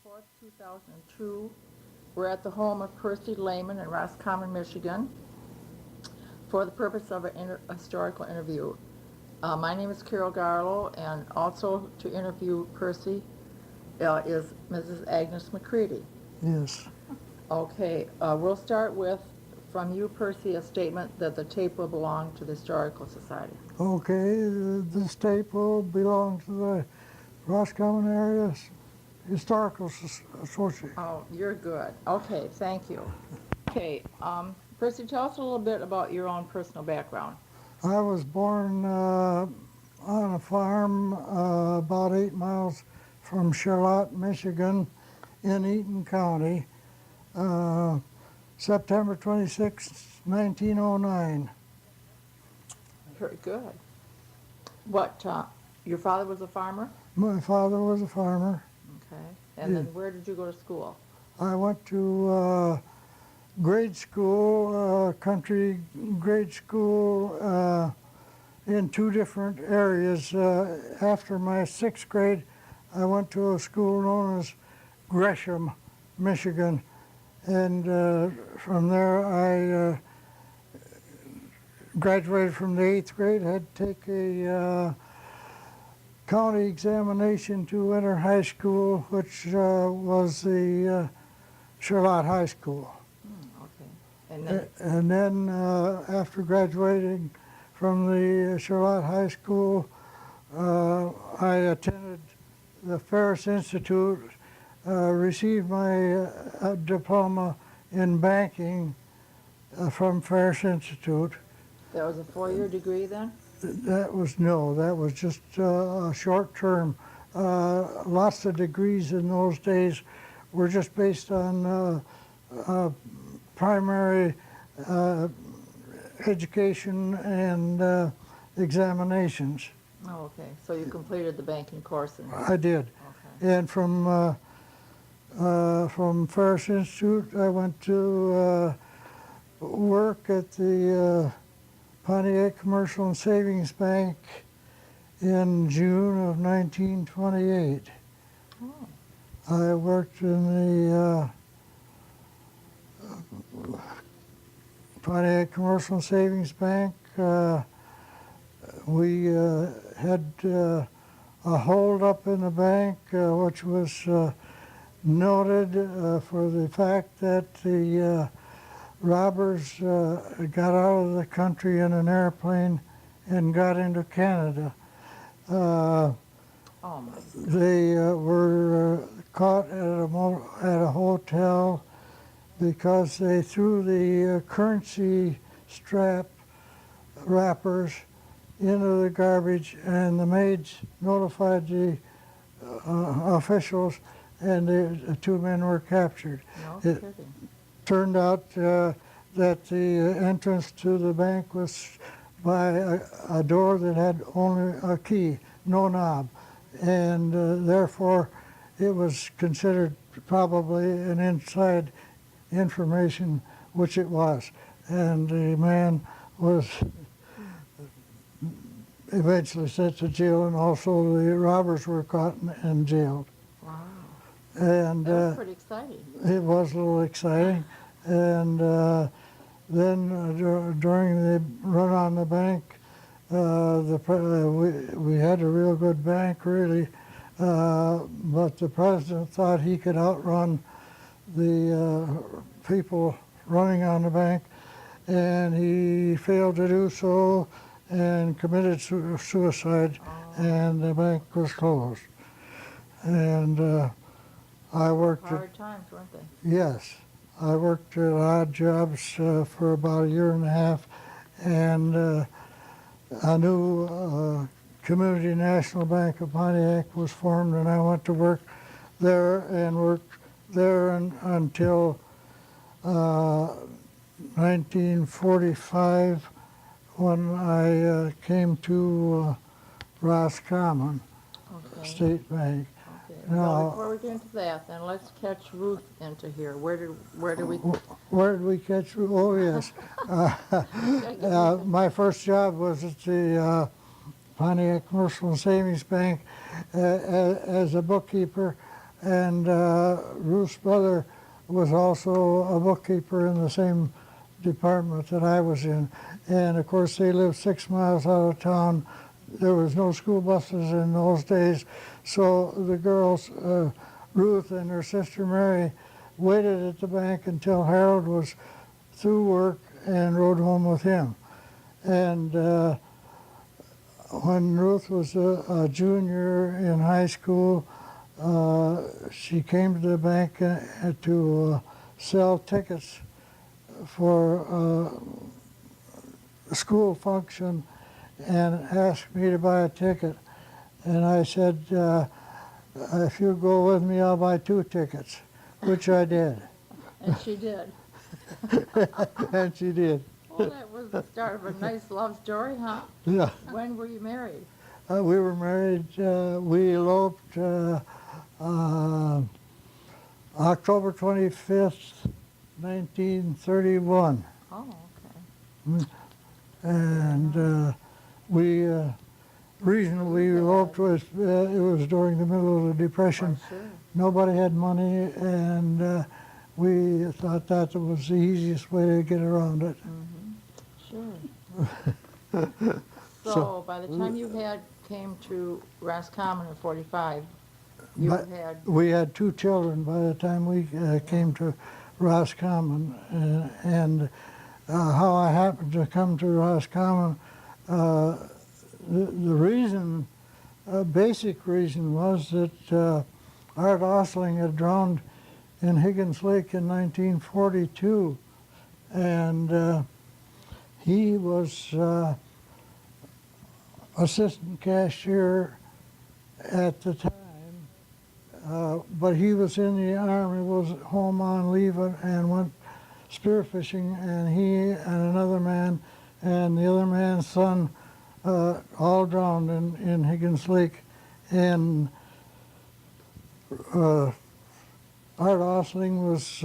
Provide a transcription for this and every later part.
4th, 2002. We're at the home of Percy Lehman in Roscommon, Michigan, for the purpose of a historical interview. My name is Carol Garlow, and also to interview Percy is Mrs. Agnes McCready. Yes. Okay, we'll start with, from you, Percy, a statement that the tape will belong to the Historical Society. Okay, this tape will belong to the Roscommon Area Historical Association. Oh, you're good. Okay, thank you. Okay, Percy, tell us a little bit about your own personal background. I was born on a farm about 8 miles from Charlotte, Michigan, in Eaton County, September 26, 1909. Very good. What, your father was a farmer? My father was a farmer. Okay. And then where did you go to school? I went to grade school, country grade school in 2 different areas. After my 6th grade, I went to a school known as Gresham, Michigan. And from there, I graduated from the 8th grade, had to take a county examination to enter high school, which was the Charlotte High School. Okay. And then after graduating from the Charlotte High School, I attended the Ferris Institute, received my diploma in banking from Ferris Institute. that was a 4-year degree then? That was just a short term. Lots of degrees in those days were just based on primary education and examinations. Oh, okay. So you completed the banking course. I did. Okay. And from Ferris Institute, I went to work at the Pontiac Commercial and Savings Bank in June of 1928. Oh. I worked in the Pontiac Commercial and Savings Bank. We had a hold-up in the bank, which was noted for the fact that the robbers got out of the country in an airplane and got into Canada. Oh, my. They were caught at a hotel because they threw the currency strap wrappers into the garbage, and the maids notified the officials, and the 2 men were captured. No It kidding. turned out that the entrance to the bank was by a door that had only a key, no knob, and therefore it was considered probably an inside information, which it was. And the man was eventually sent to jail, and also the robbers were caught and jailed. Wow. And That was pretty exciting. it was a little exciting. And then during the run on the bank, we had a real good bank, really, but the president thought he could outrun the people running on the bank, and he failed to do so and committed suicide, and the bank was closed. And I worked Hard times, weren't they? Yes, I worked at odd jobs for about a year and a half, and a new Community National Bank of Pontiac was formed, and I went to work there and worked there until 1945, when I came to Roscommon Okay. State Bank. Okay. Now- Well, before we get into that, then let's catch Ruth into here. Where do we? Where did we catch you? Oh, yes. My first job was at the Pontiac Commercial and Savings Bank as a bookkeeper. And Ruth's brother was also a bookkeeper in the same department that I was in. And of course, they lived 6 miles out of town. There was no school buses in those days. So the girls, Ruth and her sister Mary, waited at the bank until Harold was through work and rode home with him. And when Ruth was a junior in high school, she came to the bank to sell tickets for a school function and asked me to buy a ticket. And I said, if you go with me, I'll buy 2 tickets, which I did. And she did. And she did. Well, that was the start of a nice love story, huh? Yeah. When were you married? We were married, we eloped October 25th, 1931. Oh, okay. And we reason we eloped was it was during the middle of the Depression. Oh, sure. Nobody had money, and we thought that was the easiest way to get around it. Sure. So by the time you came to Roscommon in 45, you But had, we had 2 children by the time we came to Roscommon, and how I happened to come to Roscommon, the reason, basic reason was that Art Osling had drowned in Higgins Lake in 1942, and he was assistant cashier at the time. But he was in the Army, was home on leave and went spearfishing, and he and another man and the other man's son all drowned in Higgins Lake. And Art Osling was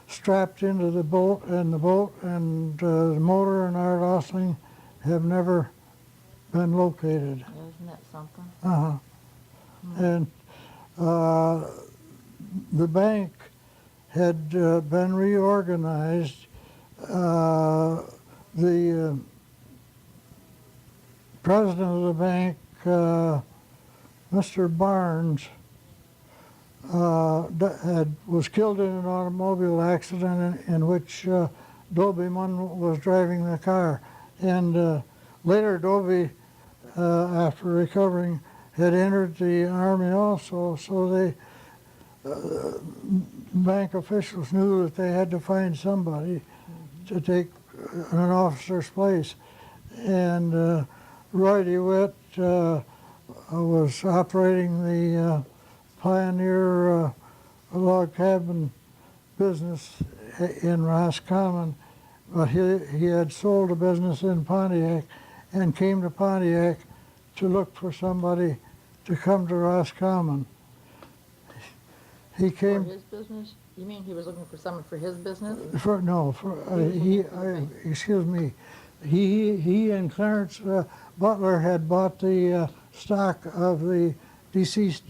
strapped into the boat, and the motor and Art Osling have never been located. isn't that something? Uh-huh. And the bank had been reorganized. The president of the bank, Mr. Barnes, was killed in an automobile accident in which Dobie Munn was driving the car. And later Dobie, after recovering, had entered the Army also, so they bank officials knew that they had to find somebody to take an officer's place. And Roy DeWitt was operating the Pioneer log cabin business in Roscommon, but he had sold a business in Pontiac and came to Pontiac to look for somebody to come to Roscommon. He came. For his business? You mean he was looking for someone for his business? Excuse me. He and Clarence Butler had bought the stock of the deceased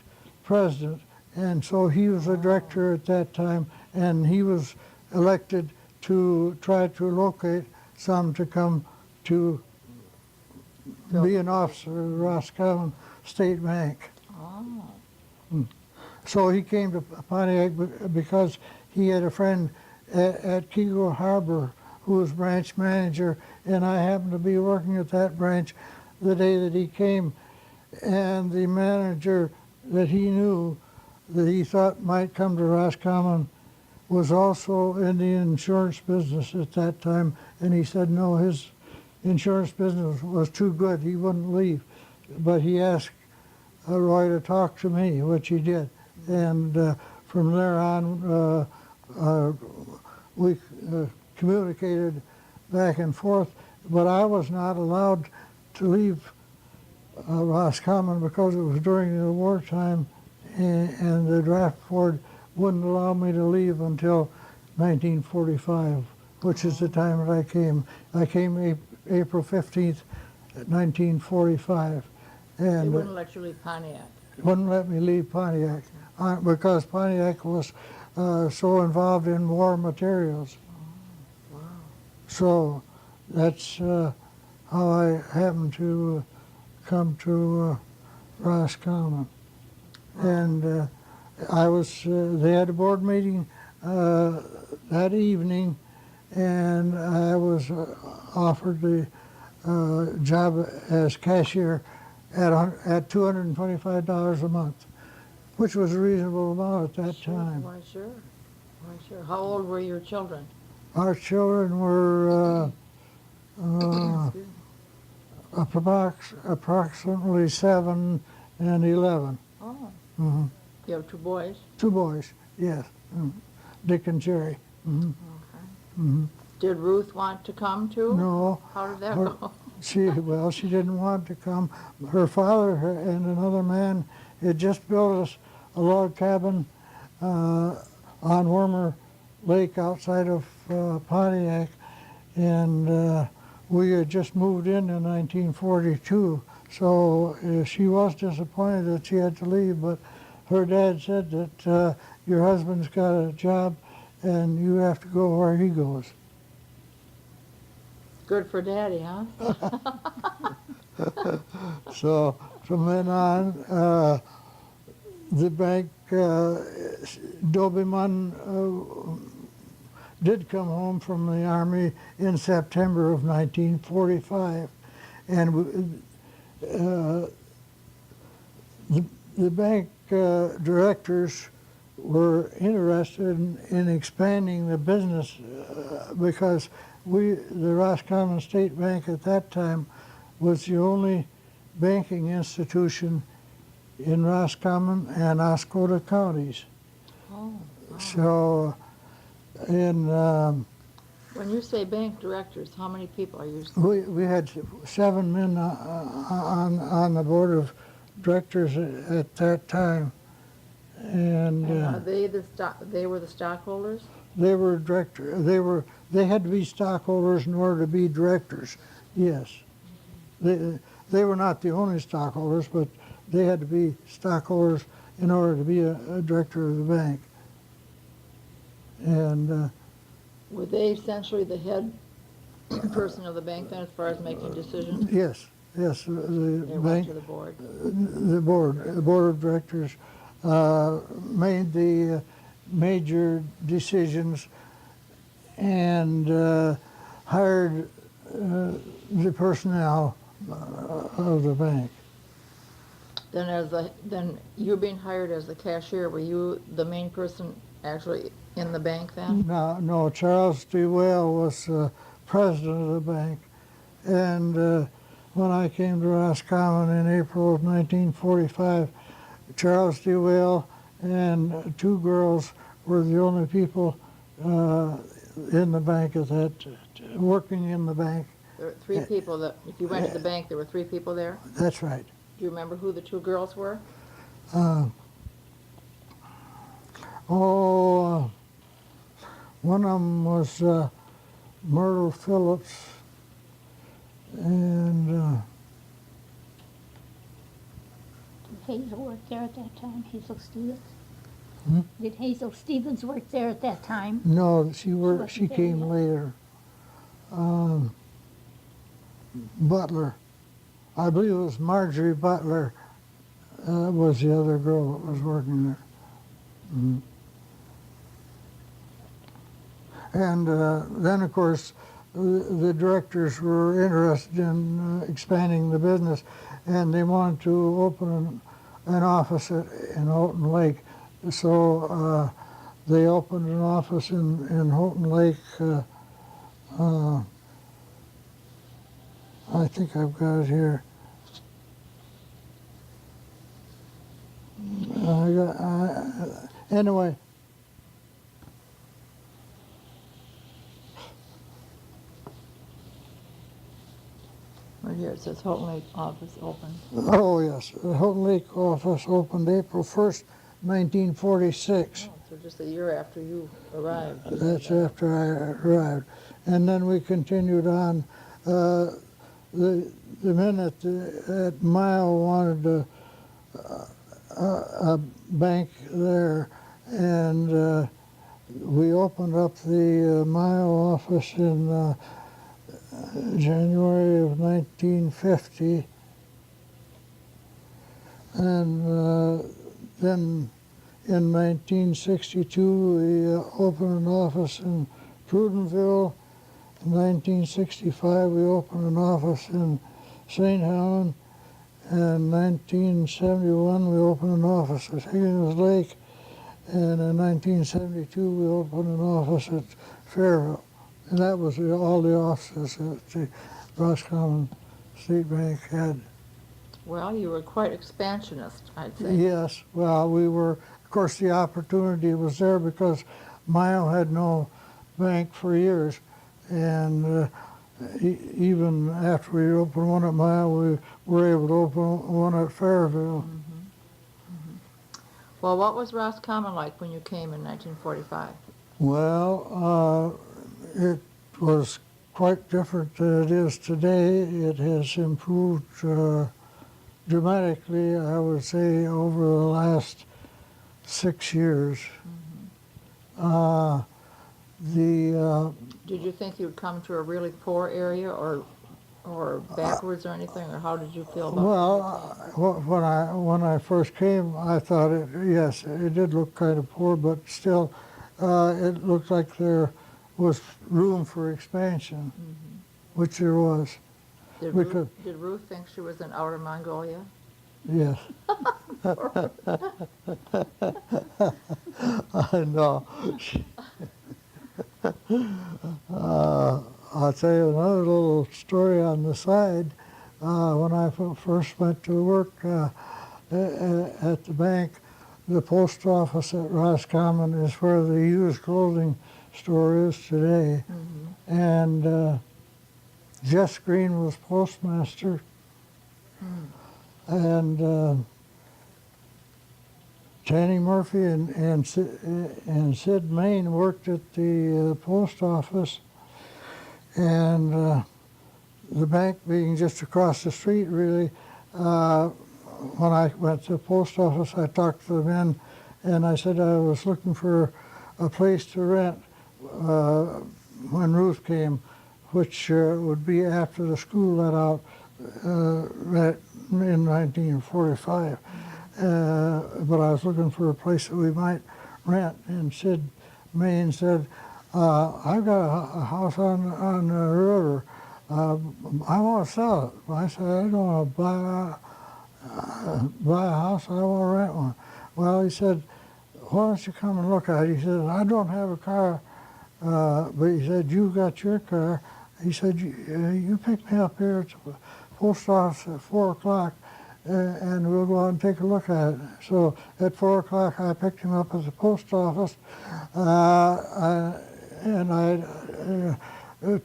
president, and so he was a director at that time, and he was elected to try to locate some to come to be an officer of Roscommon State Bank. Oh. So he came to Pontiac because he had a friend at Kego Harbor who was branch manager, and I happened to be working at that branch the day that he came. And the manager that he knew that he thought might come to Roscommon was also in the insurance business at that time, and he said no, his insurance business was too good, he wouldn't leave. But he asked Roy to talk to me, which he did. And from there on, we communicated back and forth, but I was not allowed to leave Roscommon because it was during the wartime, and the draft board wouldn't allow me to leave until 1945, which is the time that I came. I came April 15th, 1945. They And wouldn't let you leave Pontiac. wouldn't let me leave Pontiac because Pontiac was so involved in war materials. Wow. So that's how I happened to come to Roscommon. And I was, they had a board meeting that evening, and I was offered the job as cashier at $225 a month, which was a reasonable amount at that Sure. time. Why, sure. Why, sure. How old were your children? Our children were Excuse me. approximately 7 and 11. Oh, Hmm. you have two boys? Two boys, yes, Dick and Jerry. Hmm. Okay. Hmm. Did Ruth want to come too? No, How did that her- go? she didn't want to come. Her father and another man had just built us a log cabin on Wormer Lake outside of Pontiac, and we had just moved in 1942. So she was disappointed that she had to leave, but her dad said that your husband's got a job and you have to go where he goes. Good for Daddy, huh? So from then on, the bank, Doberman did come home from the Army in September of 1945. And the bank directors were interested in expanding the business because the Roscommon State Bank at that time was the only banking institution in Roscommon and Oscoda counties. Oh, wow. So, When you say bank directors, how many people are you? we had 7 men on the board of directors at that time, and And are they they were the stockholders? they were they had to be stockholders in order to be directors. Yes, they were not the only stockholders, but they had to be stockholders in order to be a director of the bank. And Were they essentially the head person of the bank then as far as making decisions? yes, the They went bank, to the board. the board of directors made the major decisions and hired the personnel of the bank. Then you being hired as the cashier, were you the main person actually in the bank then? No, Charles D. Whale was president of the bank, and when I came to Roscommon in April of 1945, Charles D. Whale and 2 girls were the only people in the bank working in the bank. There were 3 people that, if you went to the bank, there were 3 people there? That's right. Do you remember who the 2 girls were? One of them was Myrtle Phillips, and Did Hazel work there at that time, Hazel Stevens? Hmm? Did Hazel Stevens work there at that time? no, she wasn't she there came yet? later. Butler, I believe it was Marjorie Butler, was the other girl that was working there. Mhm. And then, of course, the directors were interested in expanding the business, and they wanted to open an office in Houghton Lake. So they opened an office in Houghton Lake. I think I've got it here. Anyway, Right here, it says Houghton Lake office open. oh yes, the Houghton Lake office opened April 1st, 1946. Oh, so just a year after you arrived. That's after I arrived. And then we continued on. The men at Mile wanted to a bank there, and we opened up the Mile office in January of 1950, and then in 1962 we opened an office in Prudenville. In 1965 we opened an office in St. Helens. In 1971 we opened an office at Higgins Lake, and in 1972 we opened an office at Fairville. And that was all the offices that the Roscommon State Bank had. Well, you were quite expansionist, I'd say. Yes, well, we were, of course, the opportunity was there because Mile had no bank for years. And even after we opened one at Mile, we were able to open one at Fairville. Well, what was Roscommon like when you came in 1945? Well, it was quite different than it is today. It has improved dramatically, I would say, over the last 6 years. Did you think you'd come to a really poor area or backwards or anything, or how did you feel about When I first came, I thought yes, it did look kind of poor, but still, it looked like there was room for expansion, which there was. Did Ruth think she was in Outer Mongolia? Yes. I know. I'll tell you another little story on the side. When I first went to work at the bank, the post office at Roscommon is where the used clothing store is today. And Jess Green was postmaster. And Tanny Murphy and Sid Main worked at the post office, and the bank being just across the street, really. When I went to the post office, I talked to the men, and I said I was looking for a place to rent when Ruth came, which would be after the school let out in 1945. But I was looking for a place that we might rent, and Sid Main said, I've got a house on the river. I want to sell it. I said, I don't want to buy a house, I want to rent one. Well, he said, why don't you come and look at it? He said, I don't have a car, but he said, you got your car. He said, you pick me up here at the post office at 4 o'clock, and we'll go out and take a look at it. So at 4 o'clock, I picked him up at the post office, and I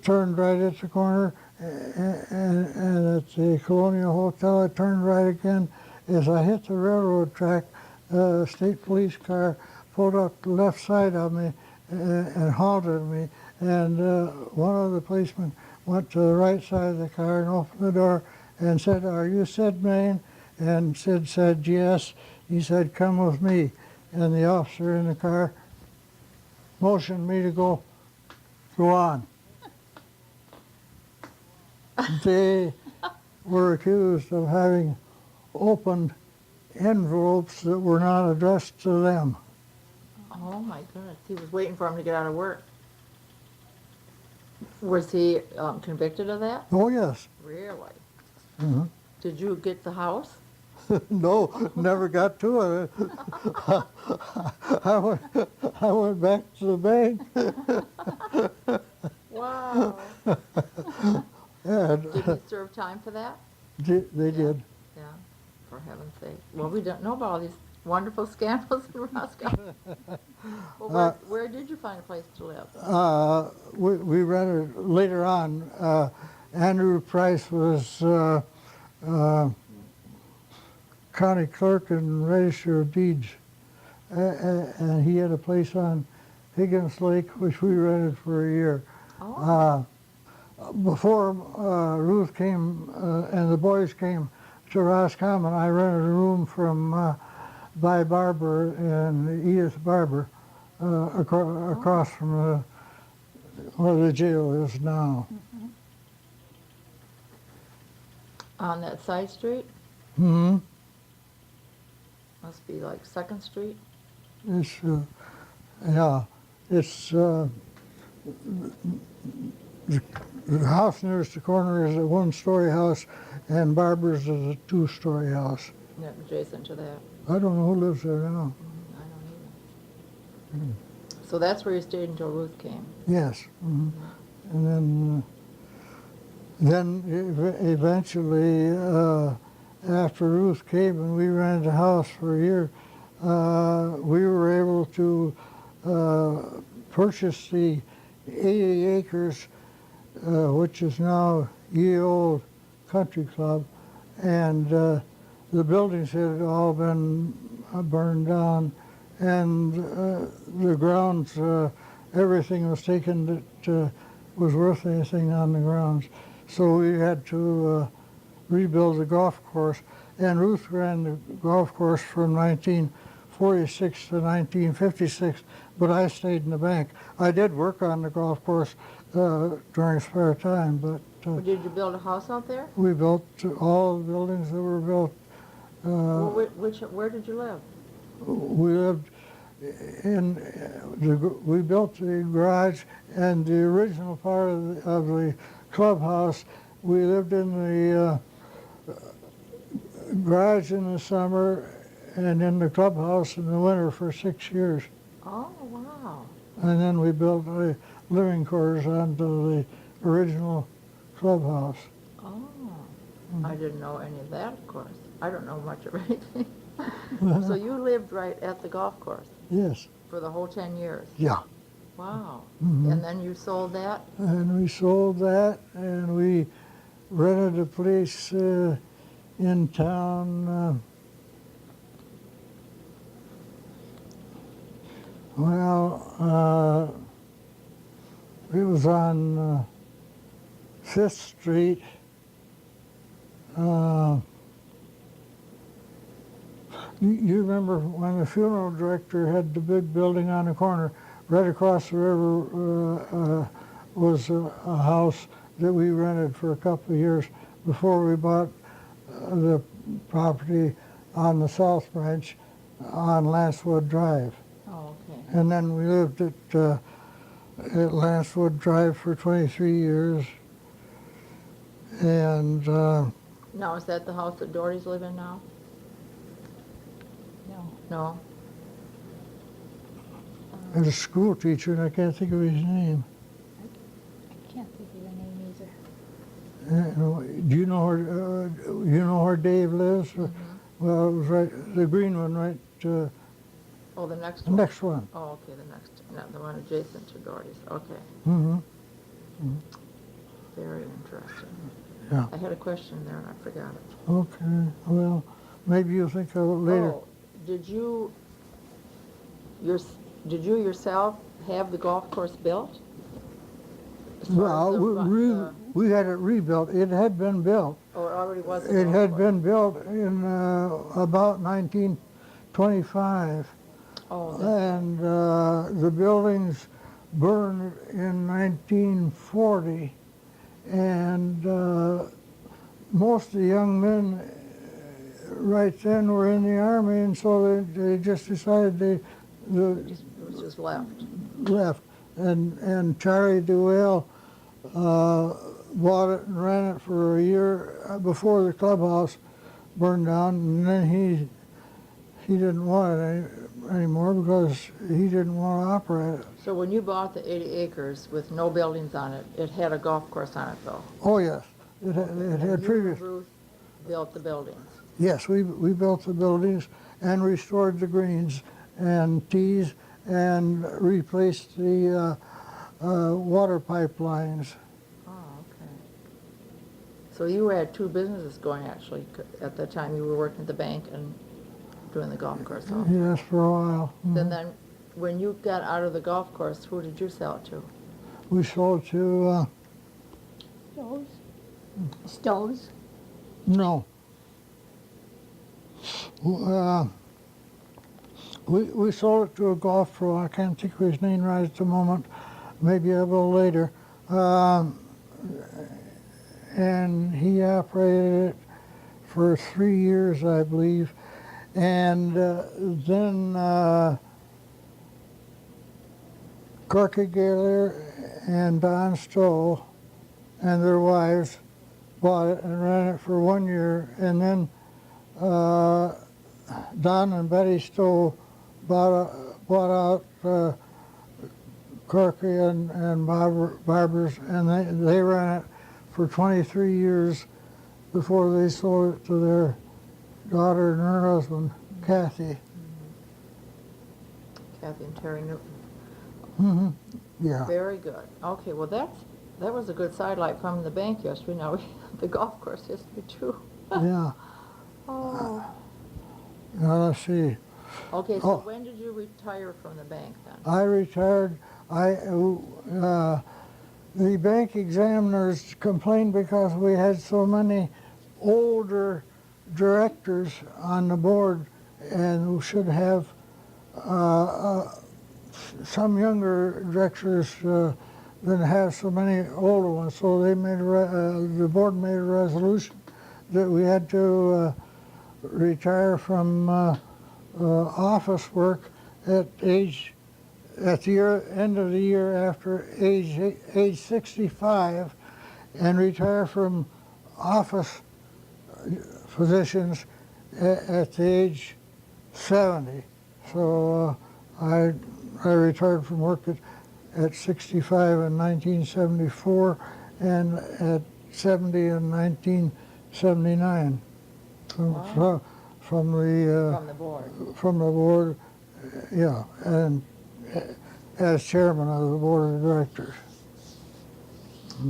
turned right at the corner, and at the Colonial Hotel, I turned right again. As I hit the railroad track, a state police car pulled up the left side of me and halted me, and one of the policemen went to the right side of the car and opened the door and said, are you Sid Main? And Sid said, yes. He said, come with me. And the officer in the car motioned me to go on. They were accused of having opened envelopes that were not addressed to them. Oh my goodness, he was waiting for him to get out of work. Was he convicted of that? Oh, yes. Really? Mhm. Did you get the house? No, never got to it. I went back to the bank. Wow. And Did he serve time for that? they did. Yeah, for heaven's sake. Well, we don't know about all these wonderful scandals in Roscommon. Well, where did you find a place to live? We rented later on. Andrew Price was county clerk and register of deeds, and he had a place on Higgins Lake, which we rented for a year. Oh. Before Ruth came and the boys came to Roscommon, I rented a room from by Barber and Edith Barber, across from where the jail is now. On that side street? Hmm. Must be like 2nd Street? It's, yeah, it's, the house nearest the corner is a one-story house, and Barber's is a two-story house. Yeah, adjacent to that. I don't know who lives there now. I don't either. So that's where you stayed until Ruth came? Yes. And then eventually, after Ruth came and we rented a house for a year, we were able to purchase the 80 acres, which is now Ye Old Country Club, and the buildings had all been burned down, and the grounds, everything was taken that was worth anything on the grounds. So we had to rebuild the golf course, and Ruth ran the golf course from 1946 to 1956, but I stayed in the bank. I did work on the golf course during spare time, but Or did you build a house out there? we built all the buildings that were built. Well, where did you live? We lived we built the garage and the original part of the clubhouse. We lived in the garage in the summer and in the clubhouse in the winter for 6 years. Oh, wow. And then we built the living quarters onto the original clubhouse. Oh, I didn't know any of that, of course. I don't know much of anything. So you lived right at the golf course Yes. for the whole 10 years? Yeah. Wow. Mhm. And then you sold that? And we sold that, and we rented a place in town. It was on 5th Street. You remember when the funeral director had the big building on the corner, right across the river was a house that we rented for a couple of years before we bought the property on the South Branch on Lancewood Drive. Oh, okay. And then we lived at Lancewood Drive for 23 years. And Now, is that the house that Dory's live in now? No. No? I had a school teacher, and I can't think of his name. I can't think of the name either. Do you know where Dave lives? Well, it was right, the green one, right, Oh, the next the one? next one. Oh, okay, the next, not the one adjacent to Dory's. Okay, Mm-hmm. very interesting. Yeah. I had a question there and I forgot it. Okay. Well, maybe you'll think of it later. Oh, did you yourself have the golf course built? As far Well, as the- we had it rebuilt. It had been built. Oh, it already was a It golf had course. been built in about 1925, Oh, and the buildings burned in 1940, and most of the young men right then were in the Army, and so they just decided it was just left. left. And Charlie Duell bought it and ran it for a year before the clubhouse burned down, and then he didn't want it anymore because he didn't want to operate it. So when you bought the 80 acres with no buildings on it, it had a golf course on it though? Oh yes, it had And you previous. and Ruth built the buildings? Yes, we built the buildings and restored the greens and tees and replaced the water pipelines. Oh, okay. So you had two businesses going actually at the time you were working at the bank and doing the golf course also? Yes, for a while. Then when you got out of the golf course, who did you sell it to? We sold to, Stoves? Stoves? no. we sold it to a golf pro. I can't think of his name right at the moment. Maybe a little later. And he operated it for 3 years, I believe. And then Corky Gaylor and Don Stowe and their wives bought it and ran it for 1 year. And then Don and Betty Stowe bought out Corky and Barbers, and they ran it for 23 years before they sold it to their daughter and her husband, Kathy. Kathy and Terry Newton. Hmm. Yeah. Very good. Okay, well that was a good sidelight from the bank history. Now the golf course history too. Yeah. Oh. Now let's see. Okay, so Oh. when did you retire from the bank then? I retired. The bank examiners complained because we had so many older directors on the board, and we should have some younger directors than have so many older ones. So they made the board made a resolution that we had to retire from office work at the end of the year after age 65, and retire from office positions at the age 70. So I retired from work at 65 in 1974 and at 70 in 1979. Wow. From the board. from the board, yeah, and as chairman of the board of directors.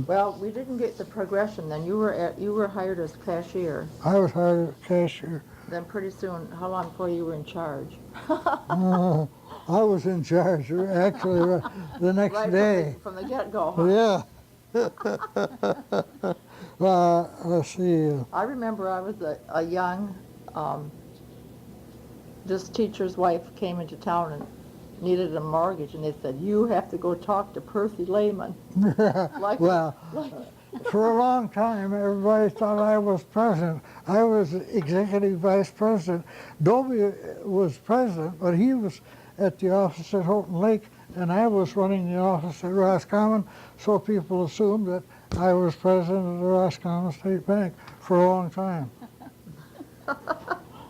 Well, we didn't get the progression then. You were hired as cashier. I was hired as cashier. Then pretty soon, how long before you were in charge? I was in charge actually the next Right day. from the get-go, huh? Yeah. Let's see. I remember I was a young, this teacher's wife came into town and needed a mortgage, and they said, you have to go talk to Percy Lehman. Well, for a long time, everybody thought I was president. I was executive vice president. Dobie was president, but he was at the office at Houghton Lake, and I was running the office at Roscommon, so people assumed that I was president of the Roscommon State Bank for a long time.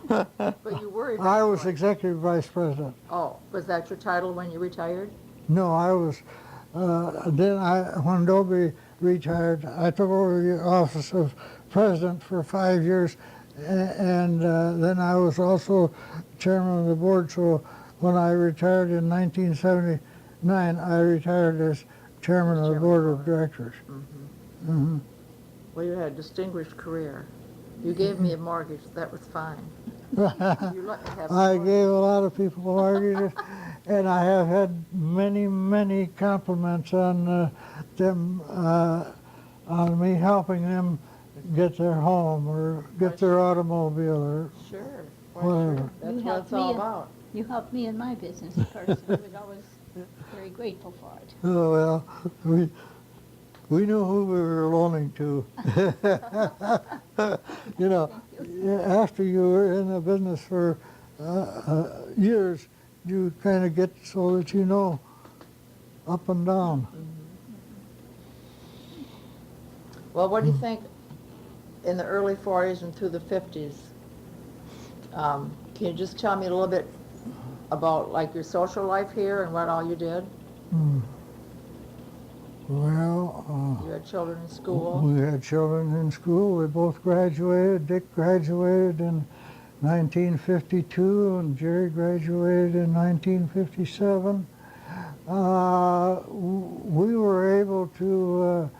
But you were I was eventually. executive vice president. Oh, was that your title when you retired? No, I was, when Dobie retired, I took over the office of president for 5 years, and then I was also chairman of the board, so when I retired in 1979, I retired as chairman of the board of directors. Mm-hmm. Mm-hmm. Well, you had a distinguished career. You gave me a mortgage. That was fine. You let me have I the gave a lot of people mortgages, and I have had many, many compliments on them, on me helping them get their home or get their automobile or Sure. Why, whatever. sure. That's You what helped it's all me. about. You helped me in my business personally. I was always very grateful for it. Oh, well, we knew who we were loaning to. You know, after you were in the business for years, you kind of get so that you know up and down. Well, what do you think in the early 40s and through the 50s? Can you just tell me a little bit about like your social life here and what all you did? Hmm. Well, You had children in school. we had children in school. We both graduated. Dick graduated in 1952, and Jerry graduated in 1957. We were able to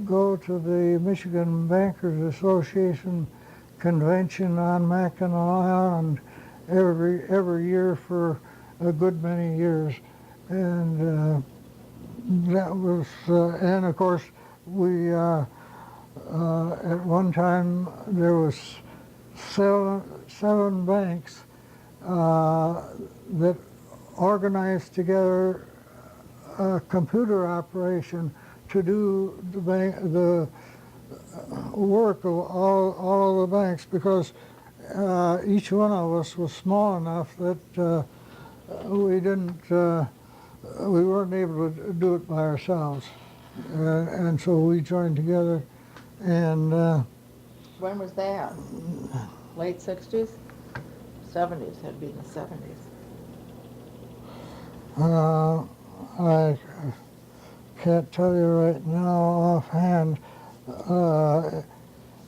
go to the Michigan Bankers Association convention on Mackinac Island every year for a good many years, and that was, and of course, we at one time there was seven banks that organized together a computer operation to do the work of all of the banks, because each one of us was small enough that we weren't able to do it by ourselves, and so we joined together, and When was that? Late 60s? 70s, had to be in the 70s. I can't tell you right now offhand.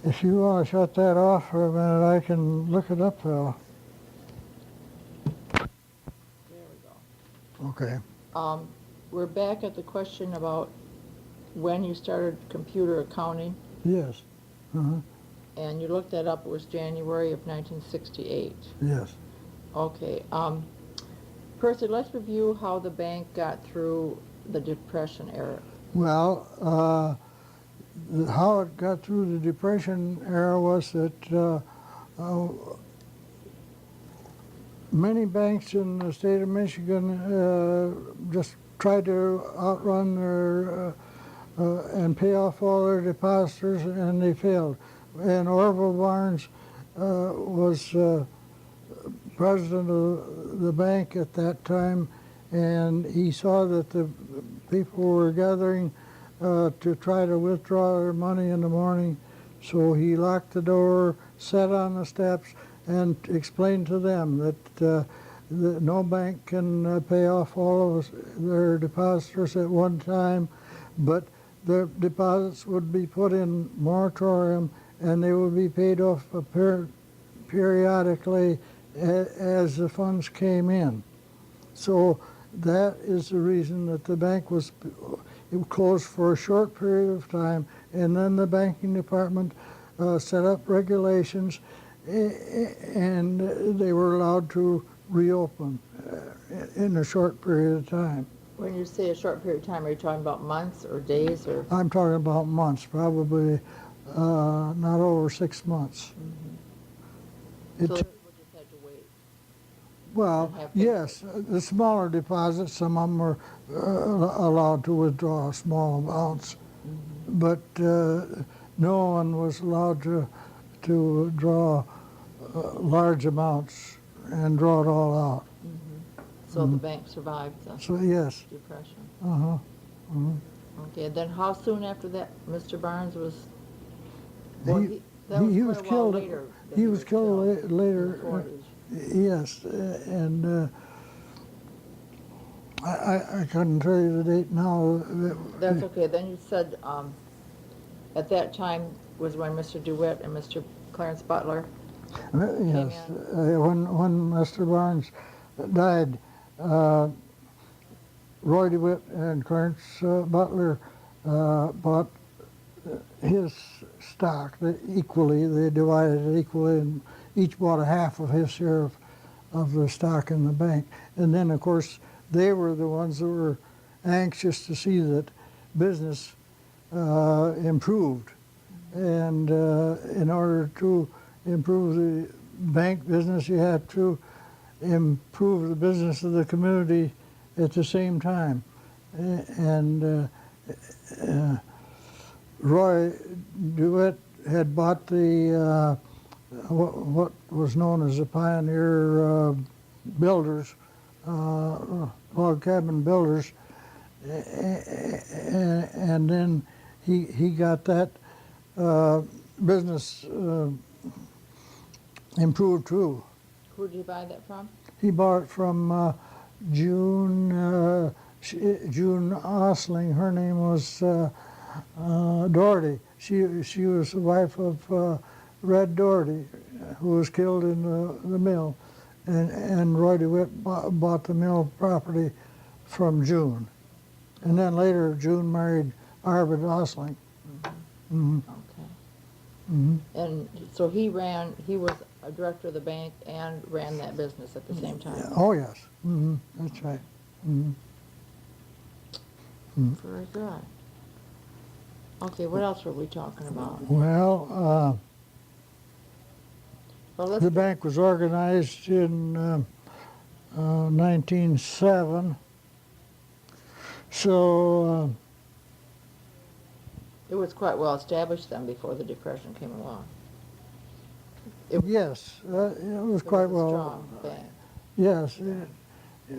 If you want to shut that off for a minute, I can look it up though. There we go. Okay. We're back at the question about when you started computer accounting, Yes. Uh-huh. and you looked that up, it was January of 1968. Yes. Okay, Percy, let's review how the bank got through the Depression era. Well, how it got through the Depression era was that many banks in the state of Michigan just tried to outrun their and pay off all their depositors, and they failed. And Orville Barnes was president of the bank at that time, and he saw that the people were gathering to try to withdraw their money in the morning. So he locked the door, sat on the steps, and explained to them that no bank can pay off all of their depositors at one time, but the deposits would be put in moratorium and they would be paid off periodically as the funds came in. So that is the reason that the bank was closed for a short period of time, and then the banking department set up regulations, and they were allowed to reopen in a short period of time. When you say a short period of time, are you talking about months or days or? I'm talking about months, probably not over 6 months. So It people took- just had to wait. Well, and have yes, the smaller deposits, some of them were allowed to withdraw small amounts, but no one was allowed to draw large amounts and draw it all out. So the bank survived the So yes, Depression. uh-huh. Okay, then how soon after that Mr. Barnes was? That He was was quite a while killed. later that He was killed in the later. 40s. Yes, and I couldn't tell you the date now. That's okay. Then you said at that time was when Mr. DeWitt and Mr. Clarence Butler. Yes, when Mr. Barnes died, Roy DeWitt and Clarence Butler bought his stock equally. They divided it equally, and each bought a half of his share of the stock in the bank. And then, of course, they were the ones that were anxious to see that business improved. And in order to improve the bank business, you have to improve the business of the community at the same time. And Roy DeWitt had bought the what was known as the Pioneer Builders, log cabin builders, and then he got that business improved too. Who did you buy that from? He bought it from June Osling. Her name was Doherty. She was the wife of Red Doherty, who was killed in the mill. And Roy DeWitt bought the mill property from June. And then later, June married Arvid Osling. Mm-hmm. Okay. Mm-hmm. And so he was a director of the bank and ran that business at the same time. Oh, yes. Mm-hmm. That's right. Mm-hmm. Very good. Okay, what else were we talking about? Well, Well, let's the bank was organized in 1907. So, It was quite well established then before the Depression came along. yes, it was It quite was a well. strong bank. Yes,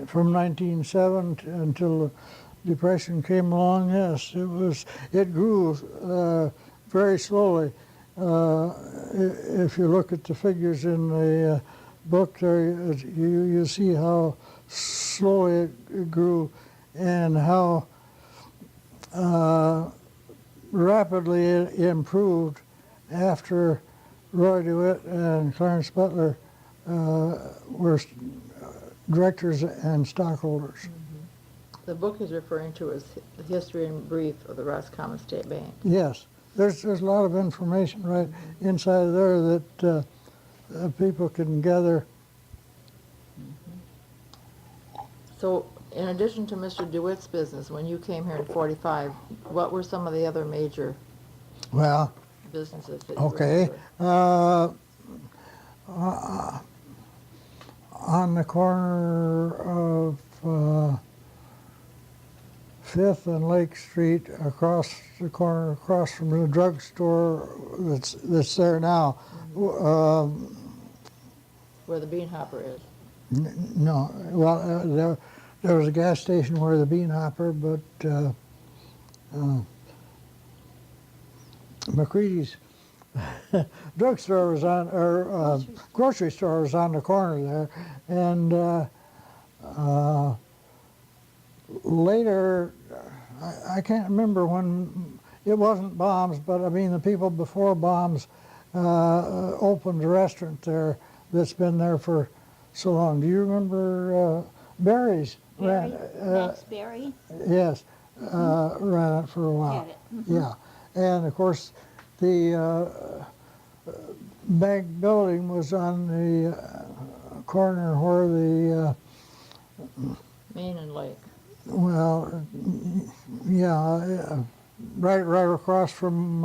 from 1907 until the Depression came along, yes, it grew very slowly. If you look at the figures in the book there, you see how slowly it grew and how rapidly it improved after Roy DeWitt and Clarence Butler were directors and stockholders. The book is referring to as the history in brief of the Roscommon State Bank. Yes, there's a lot of information right inside there that people can gather. So, in addition to Mr. DeWitt's business, when you came here in ⁴ what were some of the other major Well, businesses that you okay. remember? On the corner of Fifth and Lake Street, across the corner, across from the drugstore that's there now. Where the bean hopper is. No, well, there was a gas station where the bean hopper, but McCready's drugstore was on, or grocery store was on the corner there, and later, I can't remember when, it wasn't Baum's, but I mean the people before Baum's opened a restaurant there that's been there for so long. Do you remember Barry's? Barry, Max Barry Yes, ran it for a while. had it. Yeah, and of course the bank building was on the corner where the Main and Lake. well, yeah, right across from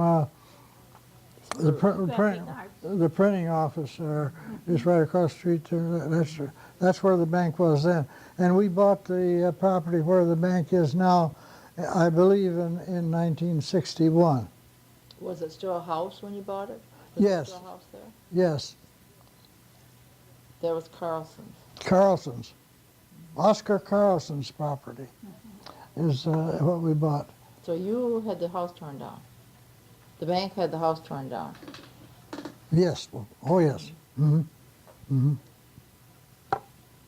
the Graphic arts. the printing office there is right across the street there. That's where the bank was then. And we bought the property where the bank is now, I believe in 1961. Was it still a house when you bought it? Was Yes. there still a house there? Yes, There was Carlson's. Carlson's. Oscar Carlson's property is what we bought. So you had the house torn down. The bank had the house torn down. Yes, oh yes. Hmm. Hmm.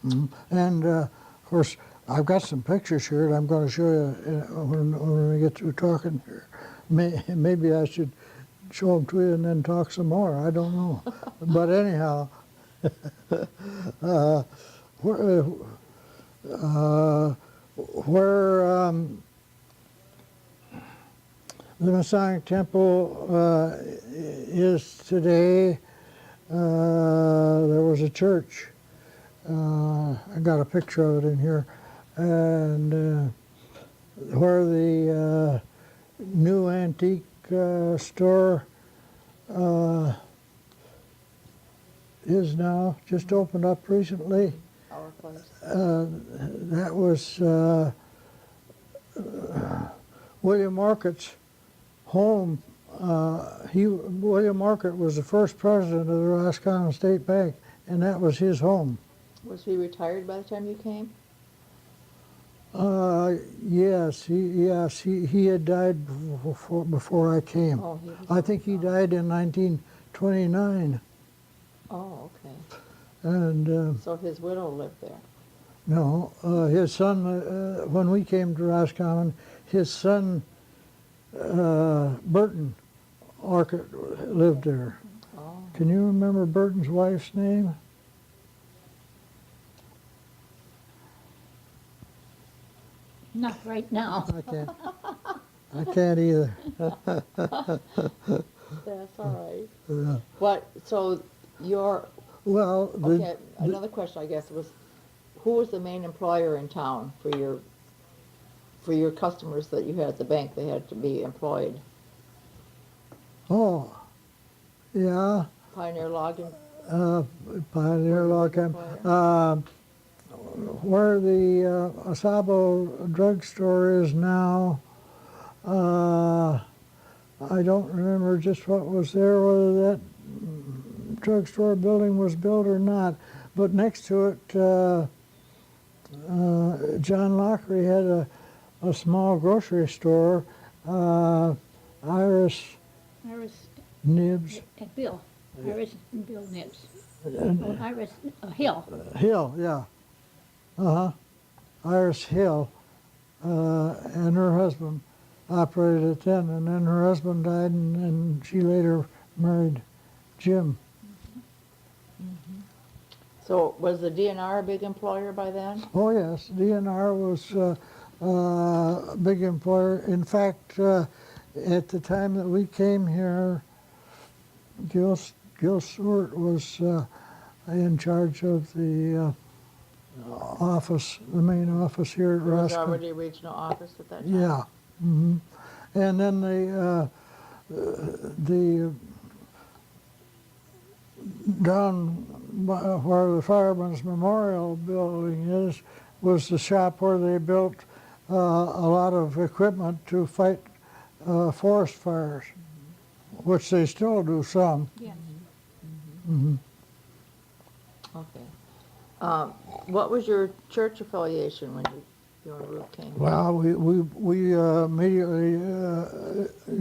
Hmm. And of course, I've got some pictures here that I'm going to show you when we get through talking here. Maybe I should show them to you and then talk some more. I don't know. But anyhow, where the Masonic Temple is today, there was a church. I got a picture of it in here. And where the new antique store is now, just opened up recently. Our place. That was William Market's home. William Market was the first president of the Roscommon State Bank, and that was his home. Was he retired by the time you came? Yes, he had died before I came. Oh, he was. I think he died in 1929, Oh, okay. and So his widow lived there. no, his son. When we came to Roscommon, his son Burton Orchard lived there. Oh. Can you remember Burton's wife's name? Not right now. I can't. I can't either. That's all right. Uh, What, so your, well, okay, another question I guess was, who was the main employer in town for your customers that you had at the bank? They had to be employed. oh, yeah, Pioneer Logging? Pioneer Log Cabin. where the Asabo drugstore is now, I don't remember just what was there, whether that drugstore building was built or not. But next to it, John Lockery had a small grocery store, Iris Iris Nibs. and Bill. Iris and Bill Nibs. And Oh, Iris Hill. Hill, yeah. Uh-huh. Iris Hill and her husband operated it then, and then her husband died, and she later married Jim. So was the DNR a big employer by then? Oh, yes, DNR was a big employer. In fact, at the time that we came here, Gil Stewart was in charge of the office, the main office here at There was Roscommon. already a regional office at that time? Yeah. Hmm. And then the down where the Fireman's Memorial Building is was the shop where they built a lot of equipment to fight forest fires, which they still do some. Yes. Hmm. Okay. What was your church affiliation when you and Ruth came? Well, we immediately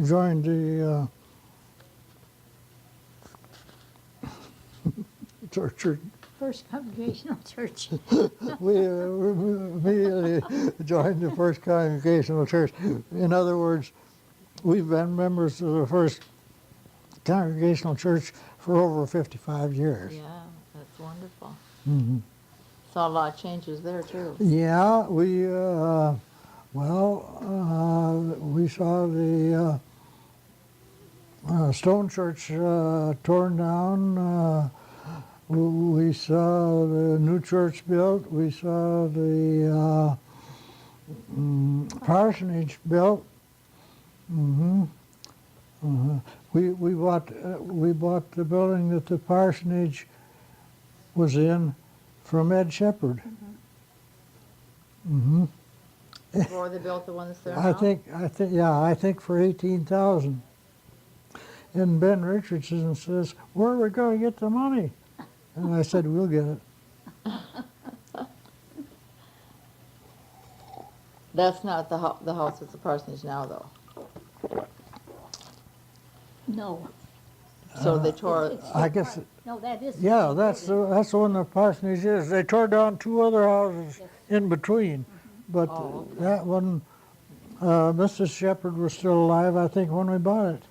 joined the church. First Congregational Church. We immediately joined the First Congregational Church. In other words, we've been members of the First Congregational Church for over 55 years. Yeah, that's wonderful. Hmm. Saw a lot of changes there too. Yeah, we we saw the stone church torn down. We saw the new church built. We saw the parsonage built. Hmm. We bought the building that the parsonage was in from Ed Shepherd. Hmm. Before they built the one that's there now? I think for 18,000. And Ben Richardson says, "Where are we going to get the money?" And I said, "We'll get it." That's not the house at the parsonage now, though. No. So they tore. I guess, No, that is. yeah, that's the one the parsonage is. They tore down two other houses in between, but Oh, okay. that one, Mrs. Shepherd was still alive, I think, when we bought it,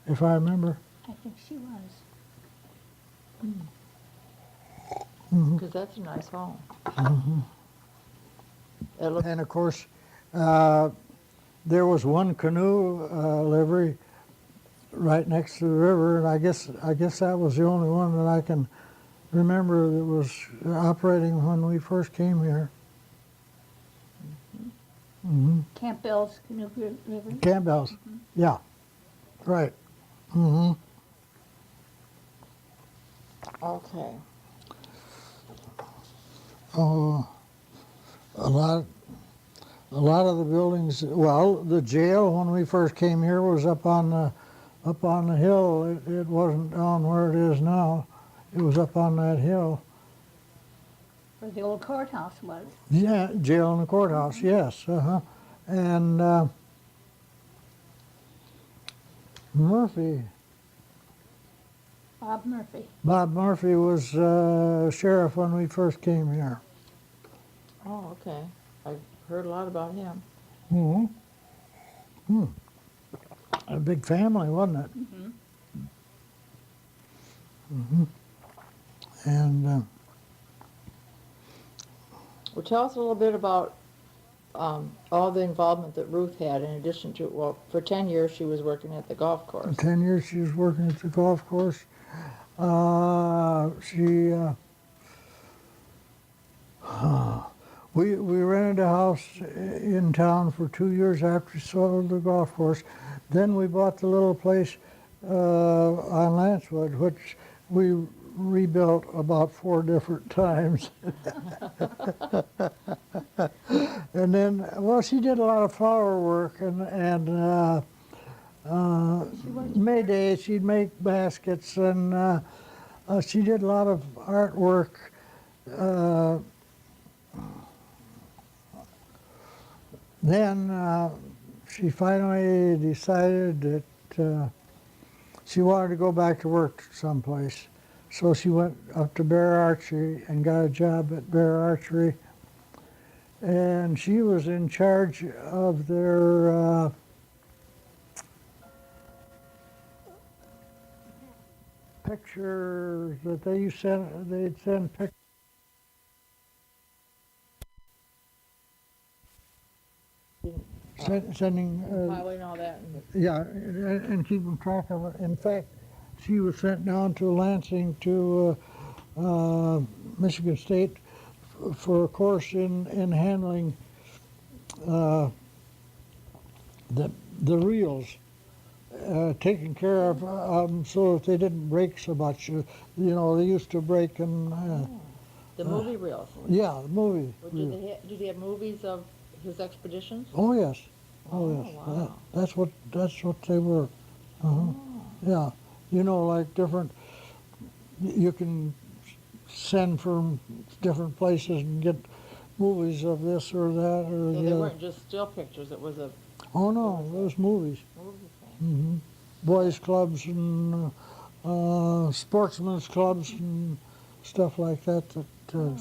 if I remember. I think she was. Because that's a nice home. It looks. And of course, there was one canoe livery right next to the river, and I guess that was the only one that I can remember that was operating when we first came here. Hmm. Campbell's Canoe River. Campbell's, yeah, right. Hmm. Okay. Oh, a lot of the buildings. Well, the jail when we first came here was up on the hill. It wasn't down where it is now. It was up on that hill. Where the old courthouse was. Yeah, jail and the courthouse. Yes. And Murphy. Bob Murphy. Bob Murphy was sheriff when we first came here. Oh, okay. I've heard a lot about him. Hmm. A big family, wasn't it? Hmm. And Well, tell us a little bit about all the involvement that Ruth had in addition to, well, for 10 years she was working at the golf course. 10 years she was working at the golf course. We rented a house in town for 2 years after we sold the golf course. Then we bought the little place on Lancewood, which we rebuilt about 4 different times. And then, well, she did a lot of flower work Mayday, she'd make baskets, and she did a lot of artwork. Uh, then she finally decided that she wanted to go back to work someplace. So she went up to Bear Archery and got a job at Bear Archery. And she was in charge of their pictures that they'd send pictures. Sending, Compiling all that. yeah, and keeping track of it. In fact, she was sent down to Lansing to Michigan State for a course in handling the reels, taking care of them so that they didn't break so much. You know, they used to break and The movie reels. yeah, the movie. Well, reels. did he have movies of his expeditions? Oh yes, Oh, yes. wow. That's what they were. Uh-huh. Yeah, you know, like different. You can send from different places and get movies of this or that or So the they other. weren't just still pictures, it was a Oh no, those movies. movie thing. Boys clubs and sportsmen's clubs and stuff like that.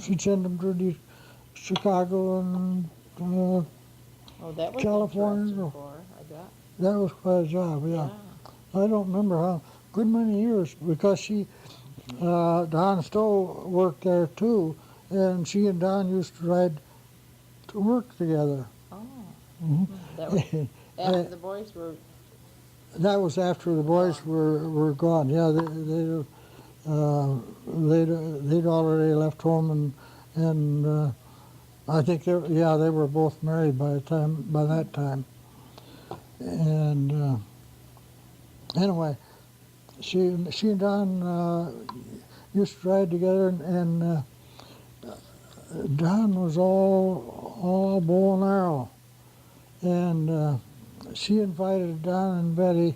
She'd send them to Chicago and Oh, that was California. interesting for her, I bet. that was quite a job. Yeah, I don't remember how good many years because she Don Stowe worked there too, and she and Don used to ride to work together. Oh. Mhm. That was after the boys were, That was after the boys were gone. Yeah, they'd already left home, and I think they were both married by that time. And anyway, she and Don used to ride together, and Don was all bow and arrow, and she invited Don and Betty